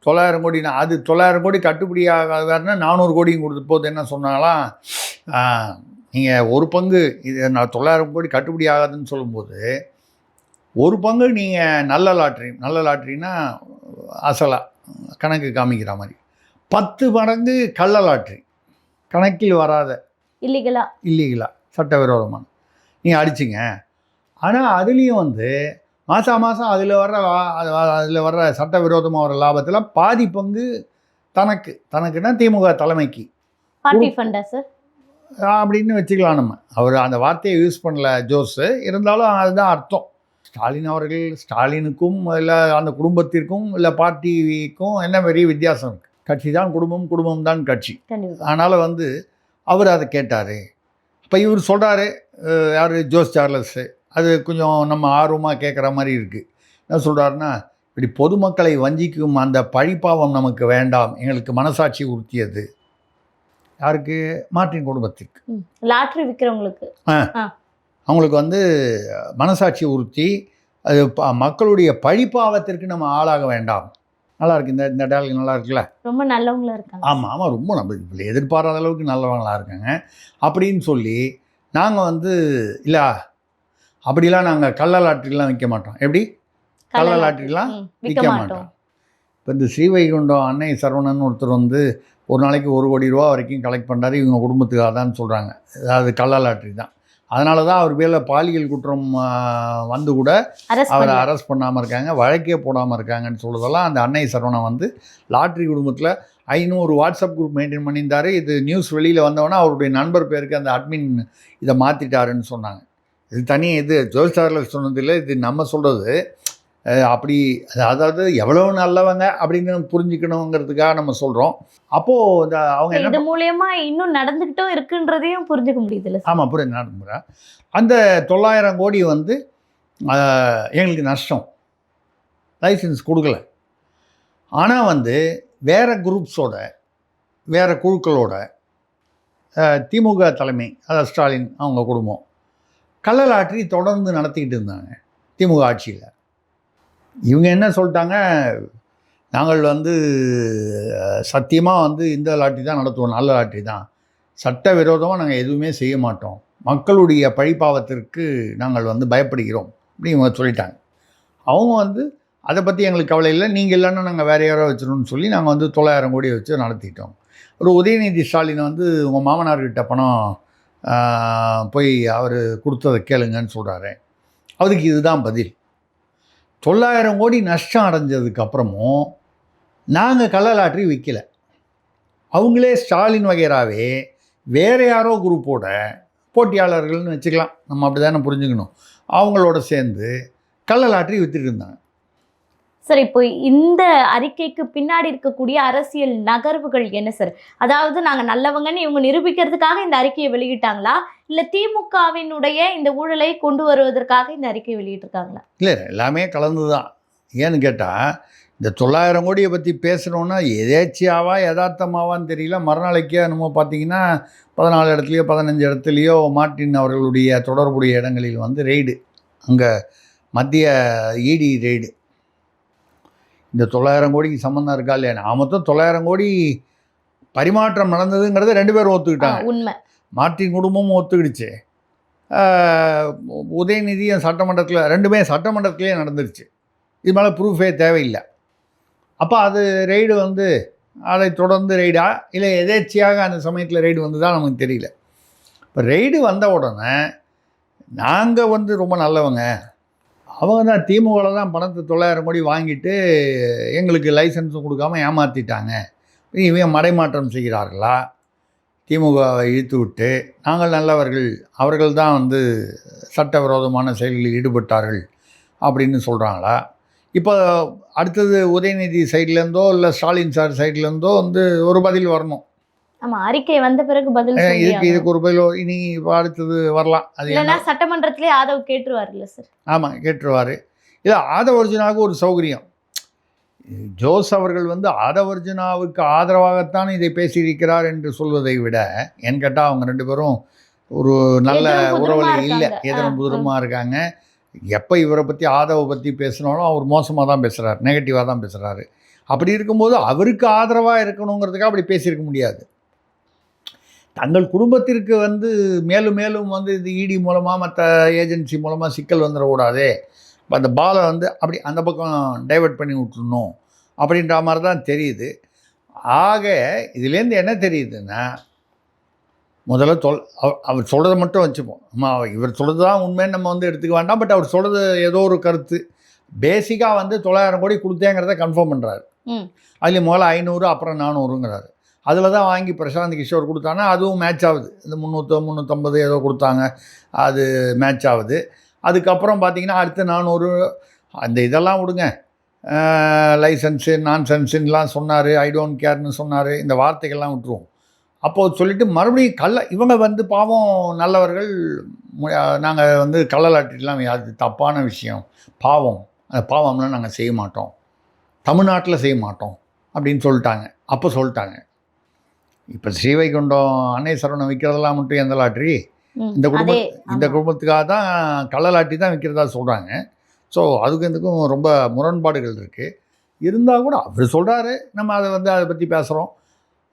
900 கோடினா அது 900 கோடி கட்டுப்படி ஆகாதுன்னா 400 கோடியும் கொடுத்த போது என்ன சொன்னாலாம், நீங்கள் ஒரு பங்கு இது 900 கோடி கட்டுப்படி ஆகாதுன்னு சொல்லும்போது ஒரு பங்கு நீங்கள் நல்ல லாட்ரினா அசலாக கணக்கு காமிக்கிற மாதிரி, 10 மடங்கு கள்ள லாட்ரி கணக்கில் வராத இல்லீகலாக சட்டவிரோதமான நீங்கள் அடிச்சிங்க. ஆனால் அதுலேயும் வந்து மாதம் அதில் வர்ற சட்டவிரோதமாக வர லாபத்தில் பாதி பங்கு தனக்குன்னா திமுக தலைமைக்கு அப்படின்னு வச்சுக்கலாம். நம்ம அவர் அந்த வார்த்தையை யூஸ் பண்ணல ஜோஸ், இருந்தாலும் அதுதான் அர்த்தம். ஸ்டாலின் அவர்கள் ஸ்டாலினுக்கும் இல்லை அந்த குடும்பத்திற்கும் இல்லை பார்ட்டிக்கும் என்ன பெரிய வித்தியாசம் இருக்குது? கட்சி தான் குடும்பம், குடும்பம் தான் கட்சி. அதனால் வந்து அவர் அதை கேட்டார். இப்போ இவர் சொல்கிறாரு, யார் ஜோஸ் சார்லஸ்ஸு, அது கொஞ்சம் நம்ம ஆர்வமாக கேட்குற மாதிரி இருக்குது. என்ன சொல்கிறாருன்னா, இப்படி பொதுமக்களை வஞ்சிக்கும் அந்த பழிப்பாவம் நமக்கு வேண்டாம், எங்களுக்கு மனசாட்சி உறுத்தியது. யாருக்கு? மார்ட்டின் குடும்பத்திற்கு, லாட்ரி விற்கிறவங்களுக்கு. அவங்களுக்கு வந்து மனசாட்சி உறுத்தி அது மக்களுடைய பழிப்பாவத்திற்கு நம்ம ஆளாக வேண்டாம். நல்லா இருக்கு இந்த டேலுக்கு, நல்லா இருக்குல்ல, ரொம்ப நல்லவங்களா இருக்காங்க. ஆமாம் ரொம்ப நம்ம எதிர்பாராத அளவுக்கு நல்லவங்களா இருக்காங்க அப்படின்னு சொல்லி நாங்கள் வந்து இல்லை அப்படிலாம் நாங்கள் கள்ள லாட்ரிலாம் விற்க மாட்டோம். எப்படி கள்ள லாட்ரிலாம் விற்க மாட்டோம். இப்போ இந்த ஸ்ரீவைகுண்டம் அன்னை சரவணன் ஒருத்தர் வந்து ஒரு நாளைக்கு 1 கோடி ரூபா வரைக்கும் கலெக்ட் பண்ணுறாரு இவங்க குடும்பத்துக்காக தான் சொல்கிறாங்க. அதாவது கள்ள லாட்ரி தான். அதனால தான் அவர் பேரில் பாலியல் குற்றம் வந்து கூட அவரை அரெஸ்ட் பண்ணாமல் இருக்காங்க, வழக்கே போடாமல் இருக்காங்கன்னு சொல்லுறதெல்லாம் அந்த அன்னை சரவணன் வந்து லாட்ரி குடும்பத்தில் 500 வாட்ஸ்அப் குரூப் மெயின்டைன் பண்ணியிருந்தார். இது நியூஸ் வெளியில் வந்தவொடனே அவருடைய நண்பர் பேருக்கு அந்த அட்மின் இதை மாற்றிட்டாருன்னு சொன்னாங்க. இது தனி, இது ஜோஸ் சார்லஸ் சொன்னதில்லை, இது நம்ம சொல்கிறது. அப்படி அதாவது எவ்வளோ நல்லவங்க அப்படின்னு புரிஞ்சுக்கணுங்கிறதுக்காக நம்ம சொல்கிறோம். அப்போது இந்த அவங்க இது மூலயமா இன்னும் நடந்துக்கிட்டும் இருக்குன்றதையும் புரிஞ்சுக்க முடியுதுல்ல. ஆமாம், புரிஞ்சு நடந்துக்கிறேன். அந்த 900 கோடி வந்து எங்களுக்கு நஷ்டம். லைசன்ஸ் கொடுக்கல. ஆனால் வந்து வேறு குரூப்ஸோட வேறு குழுக்களோட திமுக தலைமை, அதாவது ஸ்டாலின் அவங்க குடும்பம் கள்ள லாட்ரி தொடர்ந்து நடத்திக்கிட்டு இருந்தாங்க திமுக ஆட்சியில். இவங்க என்ன சொல்லிட்டாங்க, நாங்கள் வந்து சத்தியமாக வந்து இந்த லாட்ரி தான் நடத்துவோம், நல்ல லாட்ரி தான், சட்ட விரோதமாக நாங்கள் எதுவுமே செய்ய மாட்டோம், மக்களுடைய பழிப்பாவத்திற்கு நாங்கள் வந்து பயப்படுகிறோம் அப்படி இவங்க சொல்லிட்டாங்க. அவங்க வந்து அதை பற்றி எங்களுக்கு கவலை இல்லை, நீங்கள் இல்லைன்னா நாங்கள் வேறு யாரோ வச்சிடணும்னு சொல்லி நாங்கள் வந்து 900 கோடி வச்சு நடத்திட்டோம். ஒரு உதயநிதி ஸ்டாலின் வந்து உங்கள் மாமனார்கிட்ட பணம் போய் அவர் கொடுத்ததை கேளுங்கன்னு சொல்கிறாரு. அதுக்கு இதுதான் பதில். 900 கோடி நஷ்டம் அடைஞ்சதுக்கப்புறமும் நாங்கள் கள்ள லாட்ரி விற்கலை. அவங்களே ஸ்டாலின் வகைராவே வேறு யாரோ குரூப்போட போட்டியாளர்கள்னு வச்சுக்கலாம், நம்ம அப்படி தானே புரிஞ்சுக்கணும், அவங்களோட சேர்ந்து கள்ள லாட்ரி விற்றுட்டு இருந்தாங்க. சார், இப்போ இந்த அறிக்கைக்கு பின்னாடி இருக்கக்கூடிய அரசியல் நகர்வுகள் என்ன சார்? அதாவது நாங்கள் நல்லவங்கன்னு இவங்க நிரூபிக்கிறதுக்காக இந்த அறிக்கையை வெளியிட்டாங்களா, இல்லை திமுகவினுடைய இந்த ஊழலை கொண்டு வருவதற்காக இந்த அறிக்கையை வெளியிட்டிருக்காங்களா? இல்லை, எல்லாமே கலந்து தான். ஏன்னு கேட்டால், இந்த 900 கோடியை பற்றி பேசணுன்னா எதேச்சியாவா யதார்த்தமாவான்னு தெரியல. மறுநாளைக்கே நம்ம பார்த்தீங்கன்னா 14 இடத்துலையோ 15 இடத்துலையோ மார்ட்டின் அவர்களுடைய தொடர்புடைய இடங்களில் வந்து ரெய்டு, அங்கே மத்திய இடி ரெய்டு. இந்த 900 கோடிக்கு சம்மந்தம் இருக்கா இல்லையா? நான் மொத்தம் 900 கோடி பரிமாற்றம் நடந்ததுங்கிறத 2 பேரும் ஒத்துக்கிட்டாங்க. உண்மை. மார்ட்டின் குடும்பமும் ஒத்துக்கிடுச்சு, உதயநிதியும் சட்டமன்றத்தில், 2மே சட்டமன்றத்திலே நடந்துருச்சு. இது மேலே ப்ரூஃபே தேவையில்லை. அப்போ அது ரெய்டு வந்து அதை தொடர்ந்து ரெய்டா இல்லை எதேச்சியாக அந்த சமயத்தில் ரெய்டு வந்து தான் நமக்கு தெரியல. இப்போ ரெய்டு வந்த உடனே நாங்கள் வந்து ரொம்ப நல்லவங்க, அவங்க தான் திமுகவில் தான் பணத்தை 900 கோடி வாங்கிட்டு எங்களுக்கு லைசன்ஸும் கொடுக்காமல் ஏமாற்றிட்டாங்க, இவங்க மடைமாற்றம் செய்கிறார்களா, திமுகவை இழுத்து விட்டு நாங்கள் நல்லவர்கள், அவர்கள் தான் வந்து சட்டவிரோதமான செயல்களில் ஈடுபட்டார்கள் அப்படின்னு சொல்கிறாங்களா? இப்போ அடுத்தது உதயநிதி சைட்லேருந்தோ இல்லை ஸ்டாலின் சார் சைட்லேருந்தோ வந்து ஒரு பதில் வரணும். ஆமாம், அறிக்கை வந்த பிறகு பதில் இதுக்கு ஒரு பதில் இனி அடுத்தது வரலாம். அது இல்லைன்னா சட்டமன்றத்திலே ஆதவ் கேட்டுருவார் இல்லை சார்? ஆமாம், கேட்டுருவார். இல்லை, ஆதவ் அர்ஜுனாவுக்கு ஒரு சௌகரியம். ஜோஸ் அவர்கள் வந்து ஆதவ் அர்ஜுனாவுக்கு ஆதரவாகத்தான் இதை பேசியிருக்கிறார் என்று சொல்வதை விட, ஏன்னு கேட்டால் அவங்க 2 பேரும் ஒரு நல்ல உறவில் இல்லை, எதிரும் புதிரமாக இருக்காங்க. எப்போ இவரை பற்றி ஆதவை பற்றி பேசினாலும் அவர் மோசமாக தான் பேசுகிறார், நெகட்டிவாக தான் பேசுகிறாரு. அப்படி இருக்கும்போது அவருக்கு ஆதரவாக இருக்கணுங்கிறதுக்காக அப்படி பேசியிருக்க முடியாது. தங்கள் குடும்பத்திற்கு வந்து மேலும் மேலும் வந்து இது இடி மூலமாக மற்ற ஏஜென்சி மூலமாக சிக்கல் வந்துடக்கூடாதே, அந்த பாலை வந்து அப்படி அந்த பக்கம் டைவெர்ட் பண்ணி விட்டுருணும் அப்படின்ற மாதிரி தான் தெரியுது. ஆக இதுலேருந்து என்ன தெரியுதுன்னா, முதல்ல அவர் சொல்கிறத மட்டும் வச்சுப்போம். இவர் சொல்கிறது தான் உண்மைன்னு நம்ம வந்து எடுத்துக்க வேண்டாம். பட் அவர் சொல்கிறது ஏதோ ஒரு கருத்து. பேசிக்காக வந்து 900 கோடி கொடுத்தேங்கிறத கன்ஃபார்ம் பண்ணுறாரு. அதுலேயும் முதல்ல 500 அப்புறம் 400ங்கிறாரு. அதில் தான் வாங்கி பிரசாந்த் கிஷோர் கொடுத்தானா அதுவும் மேட்ச் ஆகுது. இந்த 300 350 ஏதோ கொடுத்தாங்க, அது மேட்ச் ஆகுது. அதுக்கப்புறம் பார்த்திங்கன்னா அடுத்து 400, அந்த இதெல்லாம் விடுங்க, லைசன்ஸு நான்சென்ஸுன்னெலாம் சொன்னார், ஐ டோன்ட் கேர்னு சொன்னார், இந்த வார்த்தைகள்லாம் விட்டுருவோம். அப்போது சொல்லிவிட்டு மறுபடியும் இவங்க வந்து பாவம் நல்லவர்கள், நாங்கள் வந்து கள்ள லாட்டரிலாம் அது தப்பான விஷயம், பாவம், அந்த பாவம்லாம் நாங்கள் செய்ய மாட்டோம், தமிழ்நாட்டில் செய்ய மாட்டோம் அப்படின்னு சொல்லிட்டாங்க. அப்போ சொல்லிட்டாங்க. இப்போ ஸ்ரீவைகுண்டம் அன்னை சரவணம் விற்கிறதெல்லாம் மட்டும் எந்த லாட்ரி? இந்த குடும்பத்துக்காக தான் கள்ள லாட்ரி தான் விற்கிறதா சொல்கிறாங்க. ஸோ அதுக்கு இதுக்கும் ரொம்ப முரண்பாடுகள் இருக்குது. இருந்தால் கூட அவர் சொல்கிறாரு, நம்ம அதை வந்து அதை பற்றி பேசுகிறோம்.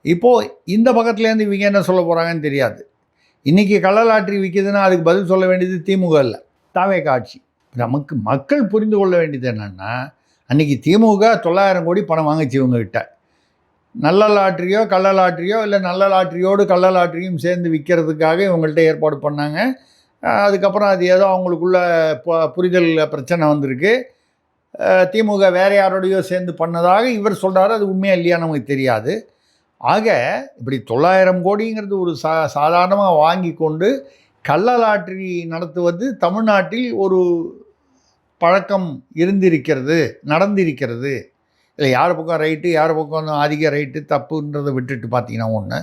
இப்போது இந்த பக்கத்துலேருந்து இவங்க என்ன சொல்ல போகிறாங்கன்னு தெரியாது. இன்றைக்கி கள்ள லாட்ரி விற்கிதுன்னா அதுக்கு பதில் சொல்ல வேண்டியது திமுக இல்லை, தாவேகா ஆட்சி. நமக்கு மக்கள் புரிந்து கொள்ள வேண்டியது என்னென்னா, அன்றைக்கி திமுக 900 கோடி பணம் வாங்கிச்சு இவங்ககிட்ட. நல்ல லாட்ரியோ கள்ள லாட்ரியோ இல்லை நல்ல லாட்ரியோடு கள்ள லாட்ரியும் சேர்ந்து விற்கிறதுக்காக இவங்கள்ட்ட ஏற்பாடு பண்ணாங்க. அதுக்கப்புறம் அது ஏதோ அவங்களுக்குள்ள புரிதல் பிரச்சனை வந்திருக்கு. திமுக வேறு யாரோடையோ சேர்ந்து பண்ணதாக இவர் சொல்கிறாரு. அது உண்மையாக இல்லையா நமக்கு தெரியாது. ஆக இப்படி 900 கோடிங்கிறது ஒரு சாதாரணமாக வாங்கி கொண்டு கள்ள லாட்ரி நடத்துவது தமிழ்நாட்டில் ஒரு பழக்கம் இருந்திருக்கிறது, நடந்திருக்கிறது. இல்லை யார் பக்கம் ரைட்டு யார் பக்கம் அதிக ரைட்டு தப்புன்றதை விட்டுட்டு பார்த்தீங்கன்னா ஒன்று.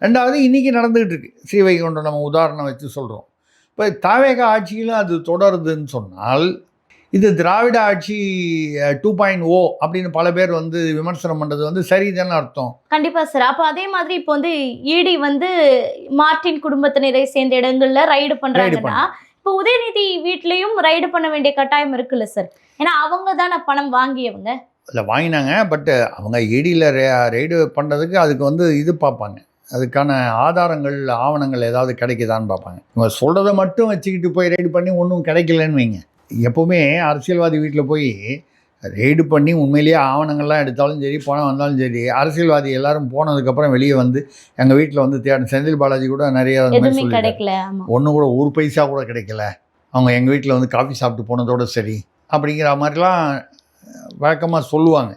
ரெண்டாவது இன்றைக்கி நடந்துகிட்டு இருக்கு ஸ்ரீவைகுண்டம், நம்ம உதாரணம் வச்சு சொல்கிறோம். இப்போ தாவேகா ஆட்சியிலும் அது தொடருதுன்னு சொன்னால் இது திராவிட ஆட்சி 2.0 அப்படின்னு பல பேர் வந்து விமர்சனம் பண்ணுறது வந்து சரிதானே அர்த்தம். கண்டிப்பா சார். அப்ப அதே மாதிரி இப்போ வந்து இடி வந்து மார்ட்டின் குடும்பத்தினரை சேர்ந்த இடங்கள்ல ரைடு பண்றாங்கன்னா, இப்போ உதயநிதி வீட்லயும் ரைடு பண்ண வேண்டிய கட்டாயம் இருக்குல்ல சார்? ஏன்னா அவங்க தானே பணம் வாங்கியவங்க. இல்லை வாங்கினாங்க, பட் அவங்க இடியில் ரெய்டு பண்ணுறதுக்கு அதுக்கு வந்து இது பார்ப்பாங்க, அதுக்கான ஆதாரங்கள் ஆவணங்கள் ஏதாவது கிடைக்குதான்னு பார்ப்பாங்க. இவங்க சொல்கிறத மட்டும் வச்சுக்கிட்டு போய் ரெய்டு பண்ணி ஒன்றும் கிடைக்கலன்னு வைங்க. எப்போவுமே அரசியல்வாதி வீட்டில் போய் ரெய்டு பண்ணி உண்மையிலேயே ஆவணங்கள்லாம் எடுத்தாலும் சரி, பணம் வந்தாலும் சரி, அரசியல்வாதி எல்லாரும் போனதுக்கப்புறம் வெளியே வந்து எங்கள் வீட்டில் வந்து செந்தில் பாலாஜி கூட நிறைய கிடைக்கல, ஒன்று கூட ஒரு பைசா கூட கிடைக்கல, அவங்க எங்கள் வீட்டில் வந்து காஃபி சாப்பிட்டு போனதோடு சரி அப்படிங்கிற மாதிரிலாம் வழக்கமாக சொல்லுவாங்க.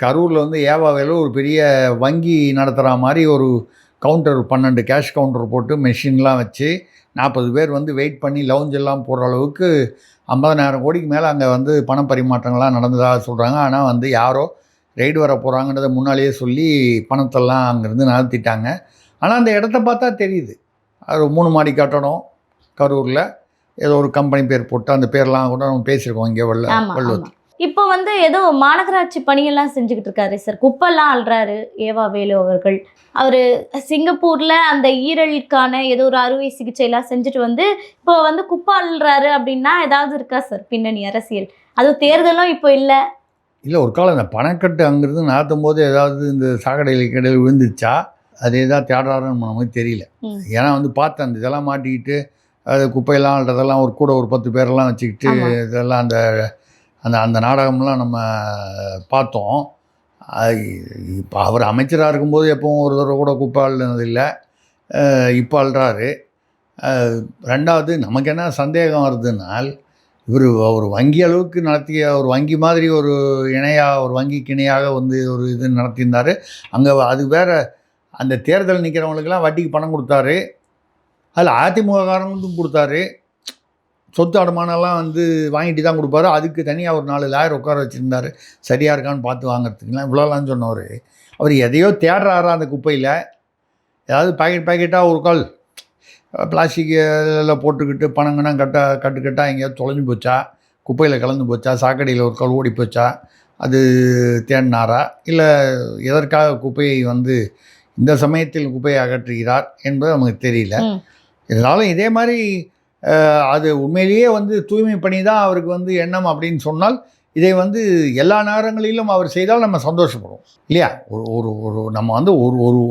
கரூரில் வந்து ஏவாவேல ஒரு பெரிய வங்கி நடத்துகிற மாதிரி ஒரு கவுண்டர் 12 கேஷ் கவுண்டர் போட்டு மெஷின்லாம் வச்சு 40 பேர் வந்து வெயிட் பண்ணி லவுஞ்ச் எல்லாம் போடுற அளவுக்கு 50,000 கோடிக்கு மேலே அங்கே வந்து பண பரிமாற்றங்கள்லாம் நடந்ததாக சொல்கிறாங்க. ஆனால் வந்து யாரோ ரெய்டு வர போகிறாங்கன்றதை முன்னாலேயே சொல்லி பணத்தெல்லாம் அங்கேருந்து நகர்த்திட்டாங்க. ஆனால் அந்த இடத்த பார்த்தா தெரியுது, அது 3 மாடி கட்டடம் கரூரில், ஏதோ ஒரு கம்பெனி பேர் போட்டு அந்த பேர்லாம் கூட நம்ம பேசியிருக்கோம் இங்கே வள்ளுவத்தில். இப்போ வந்து ஏதோ மாநகராட்சி பணியெல்லாம் செஞ்சுக்கிட்டு இருக்காரு சார். குப்பெல்லாம் அள்ளுறாரு ஏவா வேலு அவர்கள். அவர் சிங்கப்பூரில் அந்த ஈரலுக்கான ஏதோ ஒரு அறுவை சிகிச்சையெல்லாம் செஞ்சுட்டு வந்து இப்போ வந்து குப்பை அள்ளுறாரு அப்படின்னா ஏதாவது இருக்கா சார் பின்னணி அரசியல்? அதுவும் தேர்தலும் இப்போ இல்லை. ஒரு காலம் இந்த பணக்கட்டு அங்கேருந்து நகர்த்தும் போது ஏதாவது இந்த சாக்கடையில் கடையில் விழுந்துச்சா, அது ஏதாவது தேடுறாருன்னு நமக்கு தெரியல. ஏன்னா வந்து பார்த்தேன் அந்த இதெல்லாம் மாட்டிக்கிட்டு அது குப்பையெல்லாம் அள்ளுறதெல்லாம் ஒரு 10 பேரெல்லாம் வச்சுக்கிட்டு இதெல்லாம் அந்த அந்த அந்த நாடகம்லாம் நம்ம பார்த்தோம். இப்போ அவர் அமைச்சராக இருக்கும்போது எப்பவும் ஒரு தடவை கூட குப்பை அள்ளினதில்லை, இப்போ அள்ளுறாரு. ரெண்டாவது நமக்கு என்ன சந்தேகம் வருதுனால், இவர் ஒரு வங்கி அளவுக்கு நடத்திய ஒரு வங்கி மாதிரி ஒரு இணையாக ஒரு வங்கிக்கு இணையாக வந்து ஒரு இது நடத்தியிருந்தார். அங்கே அது வேறு அந்த தேர்தல் நிற்கிறவங்களுக்கெல்லாம் வட்டிக்கு பணம் கொடுத்தாரு, அதில் அதிமுககாரங்களுக்கும் கொடுத்தாரு. சொத்து அடமானம்லாம் வந்து வாங்கிட்டு தான் கொடுப்பாரு, அதுக்கு தனியாக ஒரு 4 லாயர் உட்கார வச்சுருந்தார் சரியாக இருக்கான்னு பார்த்து வாங்கிறதுக்குலாம். இவ்வளோலாம் சொன்னவர் அவர் எதையோ தேடுறாரா அந்த குப்பையில். ஏதாவது பாக்கெட்டாக ஒரு கால் பிளாஸ்டிக்கில் போட்டுக்கிட்டு பணங்கன்னா கட்டுக்கட்டாக எங்கேயாவது தொலைஞ்சு போச்சா, குப்பையில் கலந்து போச்சா, சாக்கடையில் ஒரு கால் ஓடி போச்சா, அது தேடினாரா, இல்லை எதற்காக குப்பையை வந்து இந்த சமயத்தில் குப்பையை அகற்றுகிறார் என்பது நமக்கு தெரியல. இதனாலும் இதே மாதிரி அது உண்மையிலேயே வந்து தூய்மை பணி தான் அவருக்கு வந்து எண்ணம் அப்படின்னு சொன்னால், இதை வந்து எல்லா நேரங்களிலும் அவர் செய்தால் நம்ம சந்தோஷப்படுவோம் இல்லையா? ஒரு ஒரு நம்ம வந்து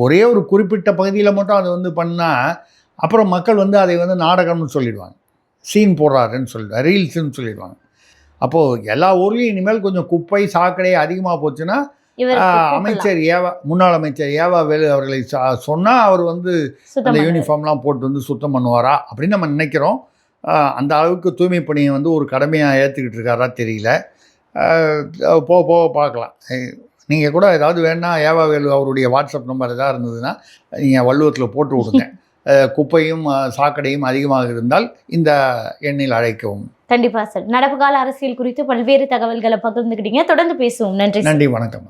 ஒரே ஒரு குறிப்பிட்ட பகுதியில் மட்டும் அதை வந்து பண்ணால் அப்புறம் மக்கள் வந்து அதை வந்து நாடகம்னு சொல்லிடுவாங்க, சீன் போடுறாருன்னு சொல்லிடுவாங்க, ரீல்ஸுன்னு சொல்லிடுவாங்க. அப்போது எல்லா ஊர்லேயும் இனிமேல் கொஞ்சம் குப்பை சாக்கடை அதிகமாக போச்சுன்னா அமைச்சர் முன்னாள் அமைச்சர் ஏவா வேலு அவர்களை சொன்னால் அவர் வந்து அந்த யூனிஃபார்ம்லாம் போட்டு வந்து சுத்தம் பண்ணுவாரா அப்படின்னு நம்ம நினைக்கிறோம். அந்த அளவுக்கு தூய்மை பணியை வந்து ஒரு கடமையாக ஏற்றுக்கிட்டு இருக்காரா தெரியல. போக பார்க்கலாம். நீங்கள் கூட ஏதாவது வேணால் ஏவா வேலு அவருடைய வாட்ஸ்அப் நம்பர் எதாவது இருந்ததுன்னா நீங்கள் வள்ளுவத்தில் போட்டு விடுங்க. குப்பையும் சாக்கடையும் அதிகமாக இருந்தால் இந்த எண்ணில் அழைக்கவும். கண்டிப்பாக சார். நடப்பு கால அரசியல் குறித்து பல்வேறு தகவல்களை பகிர்ந்துக்கிட்டீங்க. தொடர்ந்து பேசுவோம். நன்றி. நன்றி, வணக்கம்.